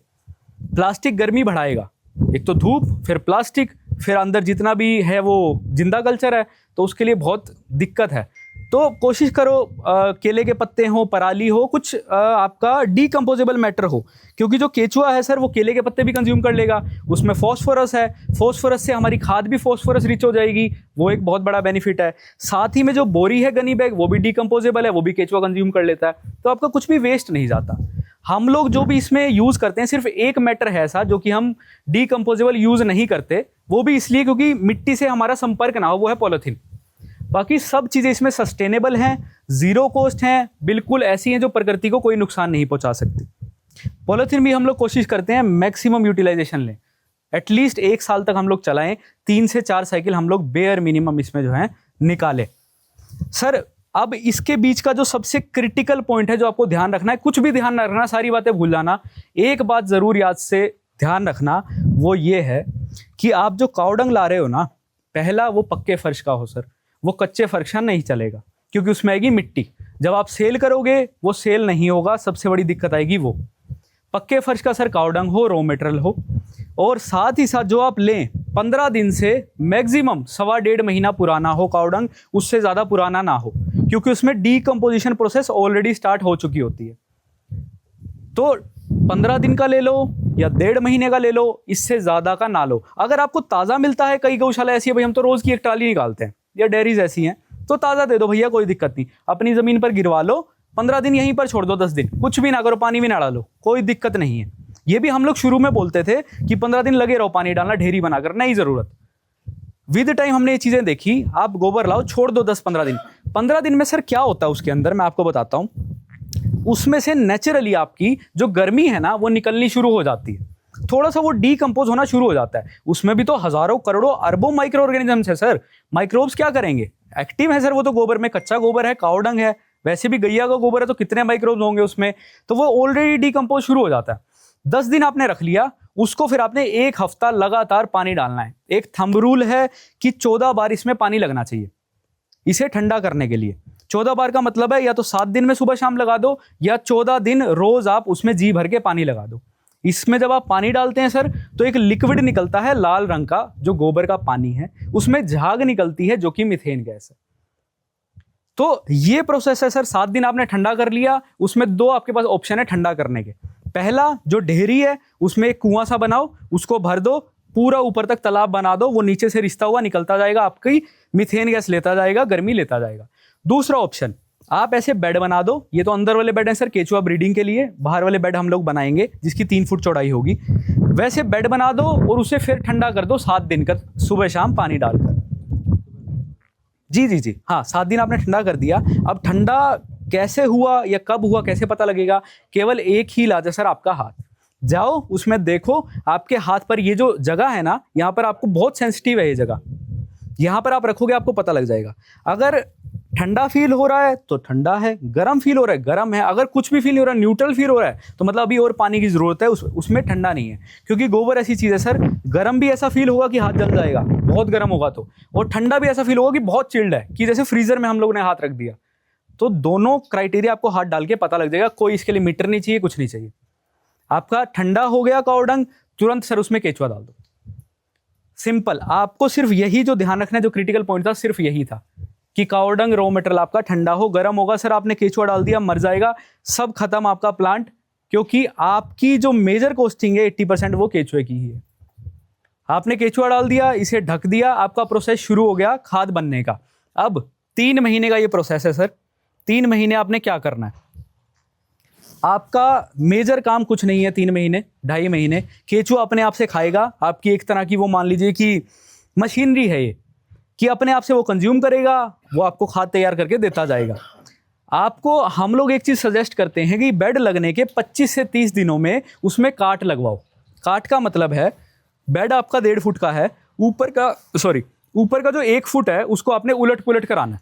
प्लास्टिक गर्मी बढ़ाएगा, एक तो धूप, फिर प्लास्टिक, फिर अंदर जितना भी है वो जिंदा कल्चर है, तो उसके लिए बहुत दिक्कत है। तो कोशिश करो केले के पत्ते हो, पराली हो, कुछ आपका डीकम्पोजेबल मैटर हो, क्योंकि जो केचुआ है सर वो केले के पत्ते भी कंज्यूम कर लेगा, उसमें फॉस्फोरस है, फॉस्फोरस से हमारी खाद भी फॉस्फोरस रिच हो जाएगी, वो एक बहुत बड़ा बेनिफिट है। साथ ही में जो बोरी है गनी बैग, वो भी डीकम्पोजेबल है, वो भी केचुआ कंज्यूम कर लेता है, तो आपका कुछ भी वेस्ट नहीं जाता। हम लोग जो भी इसमें यूज करते हैं, सिर्फ एक मैटर है ऐसा जो कि हम डीकम्पोजेबल यूज नहीं करते, वो भी इसलिए क्योंकि मिट्टी से हमारा संपर्क ना हो, वो है पॉलीथीन। बाकी सब चीज़ें इसमें सस्टेनेबल हैं, जीरो कॉस्ट हैं, बिल्कुल ऐसी हैं जो प्रकृति को कोई नुकसान नहीं पहुंचा सकती। पॉलीथीन भी हम लोग कोशिश करते हैं मैक्सिमम यूटिलाइजेशन लें, एटलीस्ट 1 साल तक हम लोग चलाएं, 3 से 4 साइकिल हम लोग बेयर मिनिमम इसमें जो है निकालें। सर अब इसके बीच का जो सबसे क्रिटिकल पॉइंट है जो आपको ध्यान रखना है, कुछ भी ध्यान न रखना, सारी बातें भूल जाना, एक बात जरूर याद से ध्यान रखना, वो ये है कि आप जो कावडंग ला रहे हो ना, पहला वो पक्के फर्श का हो सर, वो कच्चे फर्श का नहीं चलेगा, क्योंकि उसमें आएगी मिट्टी। जब आप सेल करोगे वो सेल नहीं होगा, सबसे बड़ी दिक्कत आएगी वो। पक्के फर्श का सर कावडंग हो, रॉ मटेरियल हो, और साथ ही साथ जो आप लें 15 दिन से मैक्सिमम 1.5 महीना पुराना हो कावडंग, उससे ज़्यादा पुराना ना हो, क्योंकि उसमें डीकम्पोजिशन प्रोसेस ऑलरेडी स्टार्ट हो चुकी होती है। तो 15 दिन का ले लो या 1.5 महीने का ले लो, इससे ज़्यादा का ना लो। अगर आपको ताज़ा मिलता है, कई गौशाला ऐसी है भाई हम तो रोज़ की 1 ट्राली निकालते हैं, या डेयरीज ऐसी हैं, तो ताज़ा दे दो भैया, कोई दिक्कत नहीं, अपनी ज़मीन पर गिरवा लो, 15 दिन यहीं पर छोड़ दो, 10 दिन कुछ भी ना करो, पानी भी ना डालो, कोई दिक्कत नहीं है। ये भी हम लोग शुरू में बोलते थे कि 15 दिन लगे रहो पानी डालना, ढेरी बनाकर, नहीं ज़रूरत। विद टाइम हमने ये चीज़ें देखी, आप गोबर लाओ, छोड़ दो 10-15 दिन। 15 दिन में सर क्या होता है उसके अंदर, मैं आपको बताता हूँ। उसमें से नेचुरली आपकी जो गर्मी है ना वो निकलनी शुरू हो जाती है, थोड़ा सा वो डीकम्पोज होना शुरू हो जाता है। उसमें भी तो हजारों करोड़ों अरबों माइक्रो ऑर्गेनिजम्स है सर। माइक्रोब्स क्या करेंगे, एक्टिव है सर, वो तो गोबर में, कच्चा गोबर है, कावडंग है, वैसे भी गैया का गोबर है, तो कितने माइक्रोब्स होंगे उसमें, तो वो ऑलरेडी डीकम्पोज शुरू हो जाता है। 10 दिन आपने रख लिया उसको, फिर आपने 1 हफ्ता लगातार पानी डालना है। एक थंब रूल है कि 14 बार इसमें पानी लगना चाहिए इसे ठंडा करने के लिए। 14 बार का मतलब है या तो 7 दिन में सुबह शाम लगा दो, या 14 दिन रोज आप उसमें जी भर के पानी लगा दो। इसमें जब आप पानी डालते हैं सर, तो एक लिक्विड निकलता है लाल रंग का, जो गोबर का पानी है, उसमें झाग निकलती है जो कि मीथेन गैस है। तो ये प्रोसेस है सर। 7 दिन आपने ठंडा कर लिया, उसमें 2 आपके पास ऑप्शन है ठंडा करने के। पहला, जो ढेरी है उसमें एक कुआं सा बनाओ, उसको भर दो, पूरा ऊपर तक तालाब बना दो, वो नीचे से रिश्ता हुआ निकलता जाएगा, आपकी मीथेन गैस लेता जाएगा, गर्मी लेता जाएगा। दूसरा ऑप्शन, आप ऐसे बेड बना दो, ये तो अंदर वाले बेड हैं सर केचुआ ब्रीडिंग के लिए, बाहर वाले बेड हम लोग बनाएंगे जिसकी 3 फुट चौड़ाई होगी। वैसे बेड बना दो और उसे फिर ठंडा कर दो 7 दिन का, सुबह शाम पानी डालकर। जी, हाँ, 7 दिन आपने ठंडा कर दिया। अब ठंडा कैसे हुआ या कब हुआ कैसे पता लगेगा, केवल एक ही इलाज है सर, आपका हाथ। जाओ उसमें देखो, आपके हाथ पर ये जो जगह है ना, यहाँ पर आपको बहुत सेंसिटिव है ये जगह, यहाँ पर आप रखोगे आपको पता लग जाएगा। अगर ठंडा फील हो रहा है तो ठंडा है, गर्म फील हो रहा है गर्म है, अगर कुछ भी फील नहीं हो रहा है, न्यूट्रल फील हो रहा है, तो मतलब अभी और पानी की जरूरत है, उसमें ठंडा नहीं है। क्योंकि गोबर ऐसी चीज है सर, गर्म भी ऐसा फील होगा कि हाथ जल जाएगा बहुत गर्म होगा तो, और ठंडा भी ऐसा फील होगा कि बहुत चिल्ड है, कि जैसे फ्रीजर में हम लोग ने हाथ रख दिया। तो दोनों क्राइटेरिया आपको हाथ डाल के पता लग जाएगा, कोई इसके लिए मीटर नहीं चाहिए, कुछ नहीं चाहिए। आपका ठंडा हो गया कावडंग, तुरंत सर उसमें केचुआ डाल दो, सिंपल। आपको सिर्फ यही जो ध्यान रखना है, जो क्रिटिकल पॉइंट था, सिर्फ यही था कि कावडंग रॉ मटेरियल आपका ठंडा हो, गर्म होगा सर, आपने केचुआ डाल दिया, मर जाएगा, सब खत्म आपका प्लांट। क्योंकि आपकी जो मेजर कॉस्टिंग है 80% वो केचुए की ही है। आपने केचुआ डाल दिया, इसे ढक दिया, आपका प्रोसेस शुरू हो गया खाद बनने का। अब 3 महीने का ये प्रोसेस है सर। 3 महीने आपने क्या करना है, आपका मेजर काम कुछ नहीं है। 3 महीने 2.5 महीने केचुआ अपने आप से खाएगा, आपकी एक तरह की वो मान लीजिए कि मशीनरी है ये, कि अपने आप से वो कंज्यूम करेगा, वो आपको खाद तैयार करके देता जाएगा। आपको हम लोग एक चीज़ सजेस्ट करते हैं कि बेड लगने के 25 से 30 दिनों में उसमें काट लगवाओ। काट का मतलब है, बेड आपका 1.5 फुट का है, ऊपर का जो 1 फुट है उसको आपने उलट पुलट कराना है।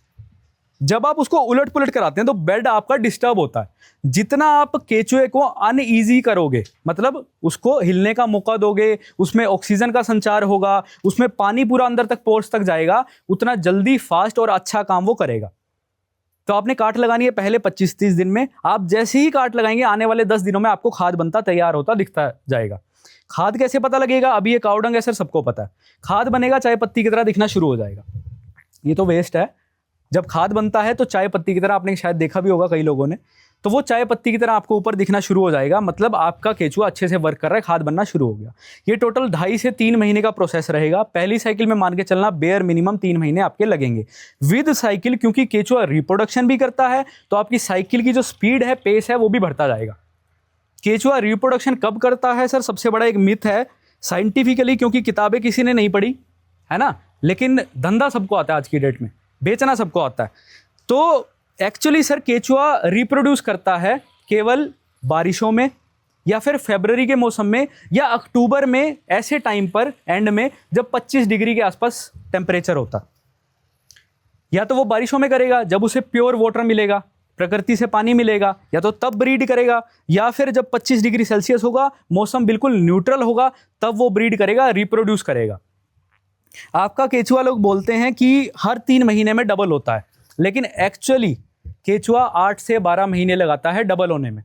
जब आप उसको उलट पुलट कराते हैं तो बेड आपका डिस्टर्ब होता है। जितना आप केचुए को अनईजी करोगे, मतलब उसको हिलने का मौका दोगे, उसमें ऑक्सीजन का संचार होगा, उसमें पानी पूरा अंदर तक पोर्स तक जाएगा, उतना जल्दी फास्ट और अच्छा काम वो करेगा। तो आपने काट लगानी है पहले 25-30 दिन में। आप जैसे ही काट लगाएंगे आने वाले 10 दिनों में आपको खाद बनता तैयार होता दिखता जाएगा। खाद कैसे पता लगेगा? अभी ये काव डंग है सर, सबको पता है। खाद बनेगा चाय पत्ती की तरह दिखना शुरू हो जाएगा। ये तो वेस्ट है। जब खाद बनता है तो चाय पत्ती की तरह, आपने शायद देखा भी होगा कई लोगों ने, तो वो चाय पत्ती की तरह आपको ऊपर दिखना शुरू हो जाएगा। मतलब आपका केचुआ अच्छे से वर्क कर रहा है, खाद बनना शुरू हो गया। ये टोटल 2.5 से 3 महीने का प्रोसेस रहेगा। पहली साइकिल में मान के चलना बेयर मिनिमम 3 महीने आपके लगेंगे विद साइकिल, क्योंकि केचुआ रिप्रोडक्शन भी करता है तो आपकी साइकिल की जो स्पीड है, पेस है, वो भी बढ़ता जाएगा। केचुआ रिप्रोडक्शन कब करता है सर? सबसे बड़ा एक मिथ है साइंटिफिकली, क्योंकि किताबें किसी ने नहीं पढ़ी है ना, लेकिन धंधा सबको आता है आज की डेट में, बेचना सबको आता है। तो एक्चुअली सर केचुआ रिप्रोड्यूस करता है केवल बारिशों में, या फिर फरवरी के मौसम में, या अक्टूबर में, ऐसे टाइम पर एंड में जब 25 डिग्री के आसपास टेम्परेचर होता। या तो वो बारिशों में करेगा जब उसे प्योर वाटर मिलेगा, प्रकृति से पानी मिलेगा, या तो तब ब्रीड करेगा, या फिर जब 25 डिग्री सेल्सियस होगा, मौसम बिल्कुल न्यूट्रल होगा, तब वो ब्रीड करेगा, रिप्रोड्यूस करेगा। आपका केचुआ लोग बोलते हैं कि हर 3 महीने में डबल होता है, लेकिन एक्चुअली केचुआ 8 से 12 महीने लगाता है डबल होने में।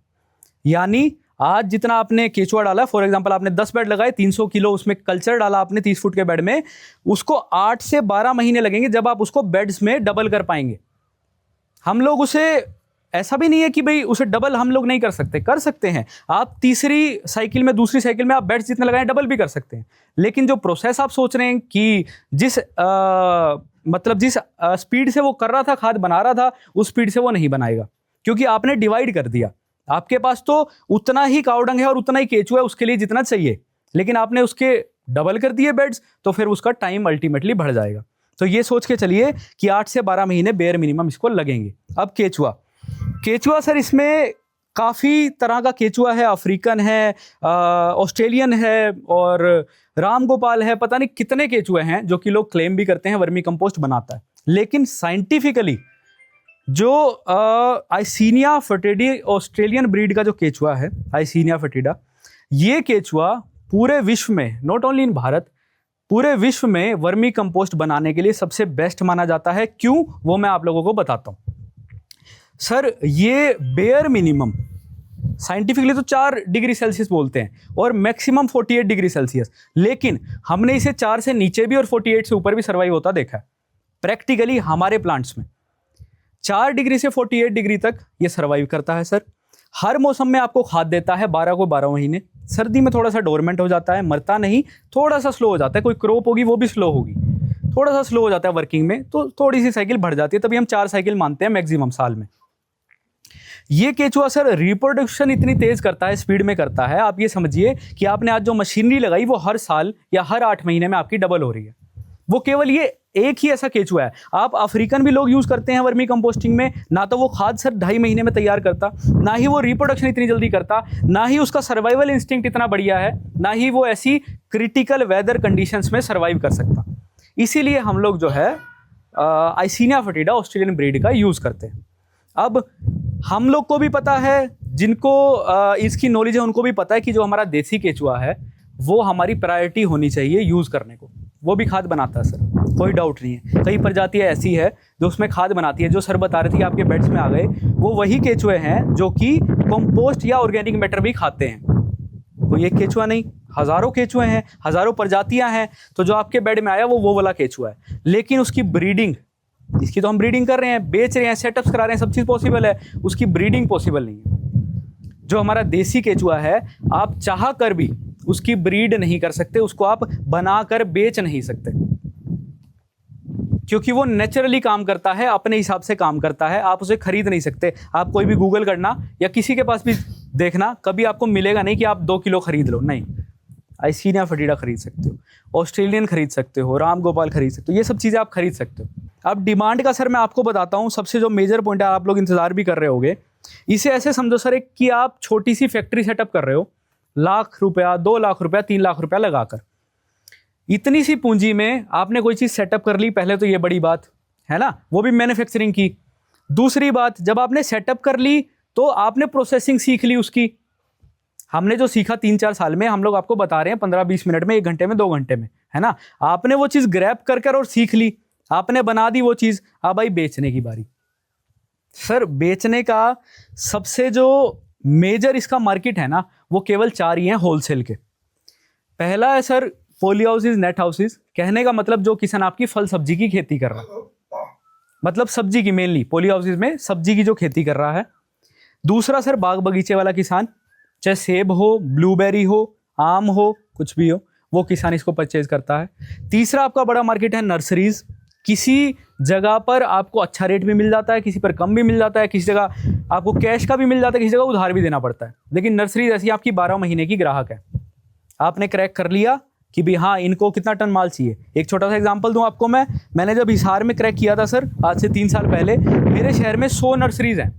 यानी आज जितना आपने केचुआ डाला, फॉर एग्जांपल आपने 10 बेड लगाए, 300 किलो उसमें कल्चर डाला आपने 30 फुट के बेड में, उसको 8 से 12 महीने लगेंगे जब आप उसको बेड्स में डबल कर पाएंगे। हम लोग उसे, ऐसा भी नहीं है कि भाई उसे डबल हम लोग नहीं कर सकते, कर सकते हैं। आप तीसरी साइकिल में, दूसरी साइकिल में आप बेड्स जितने लगाएं डबल भी कर सकते हैं, लेकिन जो प्रोसेस आप सोच रहे हैं कि जिस स्पीड से वो कर रहा था, खाद बना रहा था, उस स्पीड से वो नहीं बनाएगा, क्योंकि आपने डिवाइड कर दिया। आपके पास तो उतना ही काव डंग है और उतना ही केचुआ है उसके लिए जितना चाहिए, लेकिन आपने उसके डबल कर दिए बेड्स, तो फिर उसका टाइम अल्टीमेटली बढ़ जाएगा। तो ये सोच के चलिए कि 8 से 12 महीने बेयर मिनिमम इसको लगेंगे। अब केचुआ सर, इसमें काफ़ी तरह का केचुआ है, अफ्रीकन है, ऑस्ट्रेलियन है, और राम गोपाल है, पता नहीं कितने केचुए हैं जो कि लोग क्लेम भी करते हैं वर्मी कंपोस्ट बनाता है। लेकिन साइंटिफिकली जो आइसीनिया फर्टिडी ऑस्ट्रेलियन ब्रीड का जो केचुआ है, आइसीनिया फर्टिडा, ये केचुआ पूरे विश्व में, नॉट ओनली इन भारत, पूरे विश्व में वर्मी कंपोस्ट बनाने के लिए सबसे बेस्ट माना जाता है। क्यों? वो मैं आप लोगों को बताता हूँ सर। ये बेयर मिनिमम साइंटिफिकली तो 4 डिग्री सेल्सियस बोलते हैं और मैक्सिमम 48 डिग्री सेल्सियस, लेकिन हमने इसे 4 से नीचे भी और 48 से ऊपर भी सर्वाइव होता देखा है प्रैक्टिकली हमारे प्लांट्स में। 4 डिग्री से 48 डिग्री तक ये सर्वाइव करता है सर। हर मौसम में आपको खाद देता है 12 को 12 महीने। सर्दी में थोड़ा सा डोरमेंट हो जाता है, मरता नहीं, थोड़ा सा स्लो हो जाता है। कोई क्रॉप होगी वो भी स्लो होगी, थोड़ा सा स्लो हो जाता है वर्किंग में, तो थोड़ी सी साइकिल बढ़ जाती है, तभी हम 4 साइकिल मानते हैं मैक्सिमम साल में। ये केचुआ सर रिप्रोडक्शन इतनी तेज करता है, स्पीड में करता है, आप ये समझिए कि आपने आज जो मशीनरी लगाई वो हर साल या हर 8 महीने में आपकी डबल हो रही है। वो केवल ये एक ही ऐसा केचुआ है। आप अफ्रीकन भी लोग यूज करते हैं वर्मी कंपोस्टिंग में, ना तो वो खाद सर 2.5 महीने में तैयार करता, ना ही वो रिप्रोडक्शन इतनी जल्दी करता, ना ही उसका सर्वाइवल इंस्टिंक्ट इतना बढ़िया है, ना ही वो ऐसी क्रिटिकल वेदर कंडीशंस में सर्वाइव कर सकता। इसीलिए हम लोग जो है आइसीनिया फर्टिडा ऑस्ट्रेलियन ब्रीड का यूज करते हैं। अब हम लोग को भी पता है, जिनको इसकी नॉलेज है उनको भी पता है कि जो हमारा देसी केचुआ है वो हमारी प्रायोरिटी होनी चाहिए यूज़ करने को। वो भी खाद बनाता है सर, कोई डाउट नहीं है। कई प्रजातियाँ ऐसी है जो उसमें खाद बनाती है। जो सर बता रहे थे कि आपके बेड्स में आ गए, वो वही केचुए हैं जो कि कंपोस्ट या ऑर्गेनिक मैटर भी खाते हैं। कोई एक केचुआ नहीं, हज़ारों केचुए हैं, हज़ारों प्रजातियाँ हैं। तो जो आपके बेड में आया वो वाला केचुआ है, लेकिन उसकी ब्रीडिंग, इसकी तो हम ब्रीडिंग कर रहे हैं, बेच रहे हैं, सेटअप्स करा रहे हैं, सब चीज़ पॉसिबल है, उसकी ब्रीडिंग पॉसिबल नहीं है। जो हमारा देसी केचुआ है, आप चाह कर भी उसकी ब्रीड नहीं कर सकते, उसको आप बनाकर बेच नहीं सकते, क्योंकि वो नेचुरली काम करता है, अपने हिसाब से काम करता है। आप उसे खरीद नहीं सकते। आप कोई भी गूगल करना या किसी के पास भी देखना, कभी आपको मिलेगा नहीं कि आप 2 किलो खरीद लो, नहीं। आइसीनिया फर्टिडा खरीद सकते हो, ऑस्ट्रेलियन खरीद सकते हो, राम गोपाल खरीद सकते हो, ये सब चीज़ें आप खरीद सकते हो। अब डिमांड का सर मैं आपको बताता हूँ, सबसे जो मेजर पॉइंट है, आप लोग इंतजार भी कर रहे होगे, इसे ऐसे समझो सर एक कि आप छोटी सी फैक्ट्री सेटअप कर रहे हो, ₹1,00,000, ₹2,00,000, ₹3,00,000 लगाकर। इतनी सी पूंजी में आपने कोई चीज़ सेटअप कर ली, पहले तो ये बड़ी बात है ना, वो भी मैन्युफैक्चरिंग की। दूसरी बात, जब आपने सेटअप कर ली तो आपने प्रोसेसिंग सीख ली उसकी। हमने जो सीखा 3-4 साल में, हम लोग आपको बता रहे हैं 15-20 मिनट में, 1 घंटे में, 2 घंटे में, है ना। आपने वो चीज़ ग्रैब कर कर और सीख ली, आपने बना दी वो चीज़। अब आई बेचने की बारी। सर बेचने का सबसे जो मेजर इसका मार्केट है ना, वो केवल 4 ही हैं होलसेल के। पहला है sir poly houses, net houses. कहने का मतलब जो किसान आपकी फल सब्जी की खेती कर रहा है, मतलब सब्जी की, मेनली पॉली हाउसेज में सब्जी की जो खेती कर रहा है। दूसरा सर बाग बगीचे वाला किसान, चाहे सेब हो, ब्लूबेरी हो, आम हो, कुछ भी हो, वो किसान इसको परचेज करता है। तीसरा आपका बड़ा मार्केट है नर्सरीज। किसी जगह पर आपको अच्छा रेट भी मिल जाता है, किसी पर कम भी मिल जाता है, किसी जगह आपको कैश का भी मिल जाता है, किसी जगह उधार भी देना पड़ता है। लेकिन नर्सरीज ऐसी आपकी 12 महीने की ग्राहक है। आपने क्रैक कर लिया कि भी हाँ इनको कितना टन माल चाहिए। एक छोटा सा एग्जांपल दूं आपको मैंने जब हिसार में क्रैक किया था सर, आज से 3 साल पहले, मेरे शहर में 100 नर्सरीज हैं।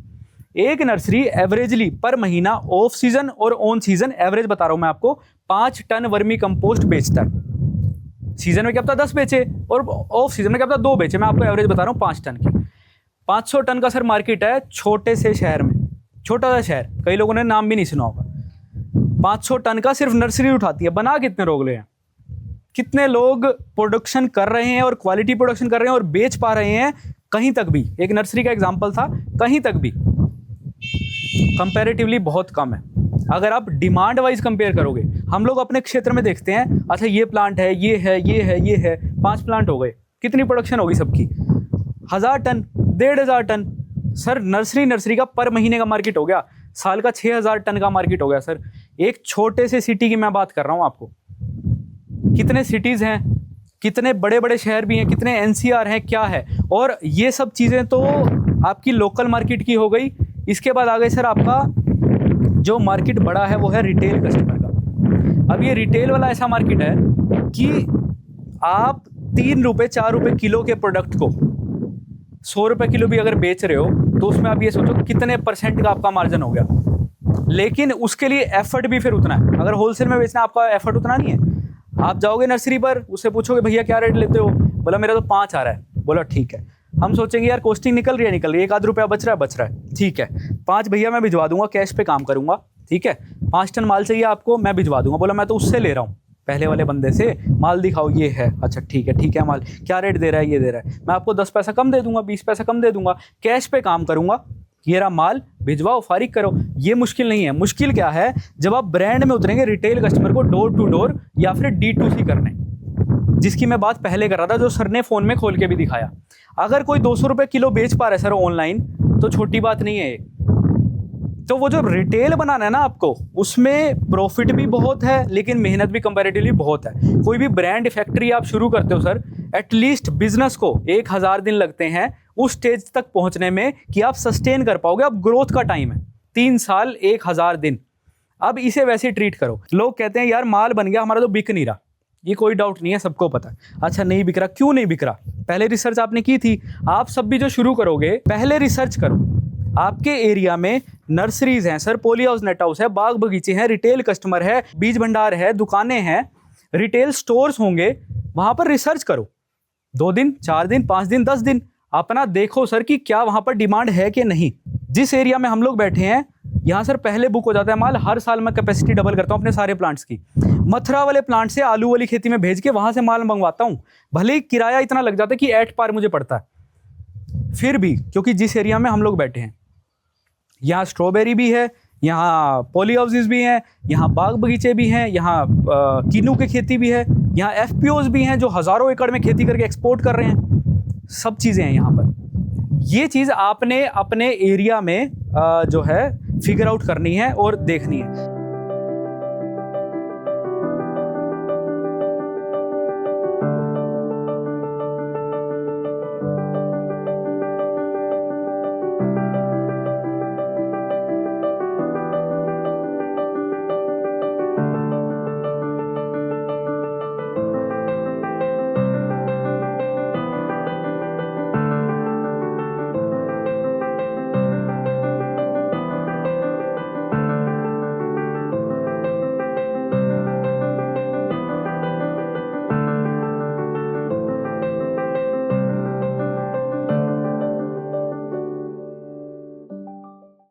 एक नर्सरी एवरेजली पर महीना ऑफ सीजन और ऑन सीजन, एवरेज बता रहा हूं मैं आपको, 5 टन वर्मी कंपोस्ट बेचता है। सीजन में क्या पता 10 बेचे और ऑफ सीजन में क्या पता 2 बेचे। मैं आपको एवरेज बता रहा हूँ 5 टन की। 500 टन का सर मार्केट है छोटे से शहर में, छोटा सा शहर, कई लोगों ने नाम भी नहीं सुना होगा। 500 टन का सिर्फ नर्सरी उठाती है। बना कितने रोगले हैं, कितने लोग प्रोडक्शन कर रहे हैं और क्वालिटी प्रोडक्शन कर रहे हैं और बेच पा रहे हैं कहीं तक भी। एक नर्सरी का एग्जांपल था, कहीं तक भी कंपैरेटिवली बहुत कम है। अगर आप डिमांड वाइज कंपेयर करोगे, हम लोग अपने क्षेत्र में देखते हैं, अच्छा ये प्लांट है, ये है, ये है, ये है, 5 प्लांट हो गए, कितनी प्रोडक्शन होगी सबकी? 1000 टन, 1500 टन। सर नर्सरी का पर महीने का मार्केट हो गया, साल का 6000 टन का मार्केट हो गया सर। एक छोटे से सिटी की मैं बात कर रहा हूं आपको। कितने सिटीज हैं, कितने बड़े बड़े शहर भी हैं, कितने एनसीआर हैं, क्या है। और ये सब चीजें तो आपकी लोकल मार्केट की हो गई। इसके बाद आ गए सर आपका जो मार्केट बड़ा है वो है रिटेल कस्टमर का। अब ये रिटेल वाला ऐसा मार्केट है कि आप 3 रुपए 4 रुपए किलो के प्रोडक्ट को 100 रुपए किलो भी अगर बेच रहे हो तो उसमें आप ये सोचो कितने % का आपका मार्जिन हो गया। लेकिन उसके लिए एफर्ट भी फिर उतना है। अगर होलसेल में बेचना आपका एफर्ट उतना नहीं है। आप जाओगे नर्सरी पर, उससे पूछोगे भैया क्या रेट लेते हो, बोला मेरा तो 5 आ रहा है। बोला ठीक है, हम सोचेंगे यार कॉस्टिंग निकल रही है, 1 आध रुपया बच रहा है, ठीक है 5 भैया मैं भिजवा दूंगा, कैश पे काम करूंगा, ठीक है 5 टन माल चाहिए आपको, मैं भिजवा दूंगा। बोला मैं तो उससे ले रहा हूँ, पहले वाले बंदे से, माल दिखाओ, ये है, अच्छा ठीक है माल क्या रेट दे रहा है, ये दे रहा है, मैं आपको 10 पैसा कम दे दूंगा, 20 पैसा कम दे दूंगा, कैश पे काम करूंगा, ये रहा माल, भिजवाओ, फारिग करो। ये मुश्किल नहीं है। मुश्किल क्या है, जब आप ब्रांड में उतरेंगे, रिटेल कस्टमर को डोर टू डोर या फिर D2C करने, जिसकी मैं बात पहले कर रहा था, जो सर ने फोन में खोल के भी दिखाया। अगर कोई 200 रुपए किलो बेच पा रहा है सर ऑनलाइन, तो छोटी बात नहीं है ये। तो वो जो रिटेल बनाना है ना आपको, उसमें प्रॉफिट भी बहुत है लेकिन मेहनत भी कंपैरेटिवली बहुत है। कोई भी ब्रांड फैक्ट्री आप शुरू करते हो सर, एटलीस्ट बिजनेस को 1000 दिन लगते हैं उस स्टेज तक पहुंचने में कि आप सस्टेन कर पाओगे। अब ग्रोथ का टाइम है, 3 साल 1000 दिन। अब इसे वैसे ट्रीट करो। लोग कहते हैं यार माल बन गया हमारा तो बिक नहीं रहा, ये कोई डाउट नहीं है, सबको पता है। अच्छा नहीं बिक रहा, क्यों नहीं बिक रहा? पहले रिसर्च आपने की थी। आप सब भी जो शुरू करोगे, पहले रिसर्च करो। आपके एरिया में नर्सरीज हैं sir, poly house, net house है, बाग बगीचे हैं, रिटेल कस्टमर है, बीज भंडार है, दुकानें हैं, रिटेल स्टोर्स होंगे, वहां पर रिसर्च करो। 2 दिन, 4 दिन, 5 दिन, 10 दिन अपना देखो सर कि क्या वहां पर डिमांड है कि नहीं। जिस एरिया में हम लोग बैठे हैं, यहाँ सर पहले बुक हो जाता है माल। हर साल मैं कैपेसिटी डबल करता हूँ अपने सारे प्लांट्स की। मथुरा वाले प्लांट से आलू वाली खेती में भेज के वहां से माल मंगवाता हूँ। भले ही किराया इतना लग जाता है कि एट पार मुझे पड़ता है, फिर भी, क्योंकि जिस एरिया में हम लोग बैठे हैं, यहाँ स्ट्रॉबेरी भी है, यहाँ पॉली हाउसेज भी हैं, यहाँ बाग बगीचे भी हैं, यहाँ कीनू की खेती भी है, यहाँ FPOs भी हैं जो हज़ारों एकड़ में खेती करके एक्सपोर्ट कर रहे हैं। सब चीज़ें हैं यहाँ पर। ये चीज़ आपने अपने एरिया में जो है फिगर आउट करनी है और देखनी है।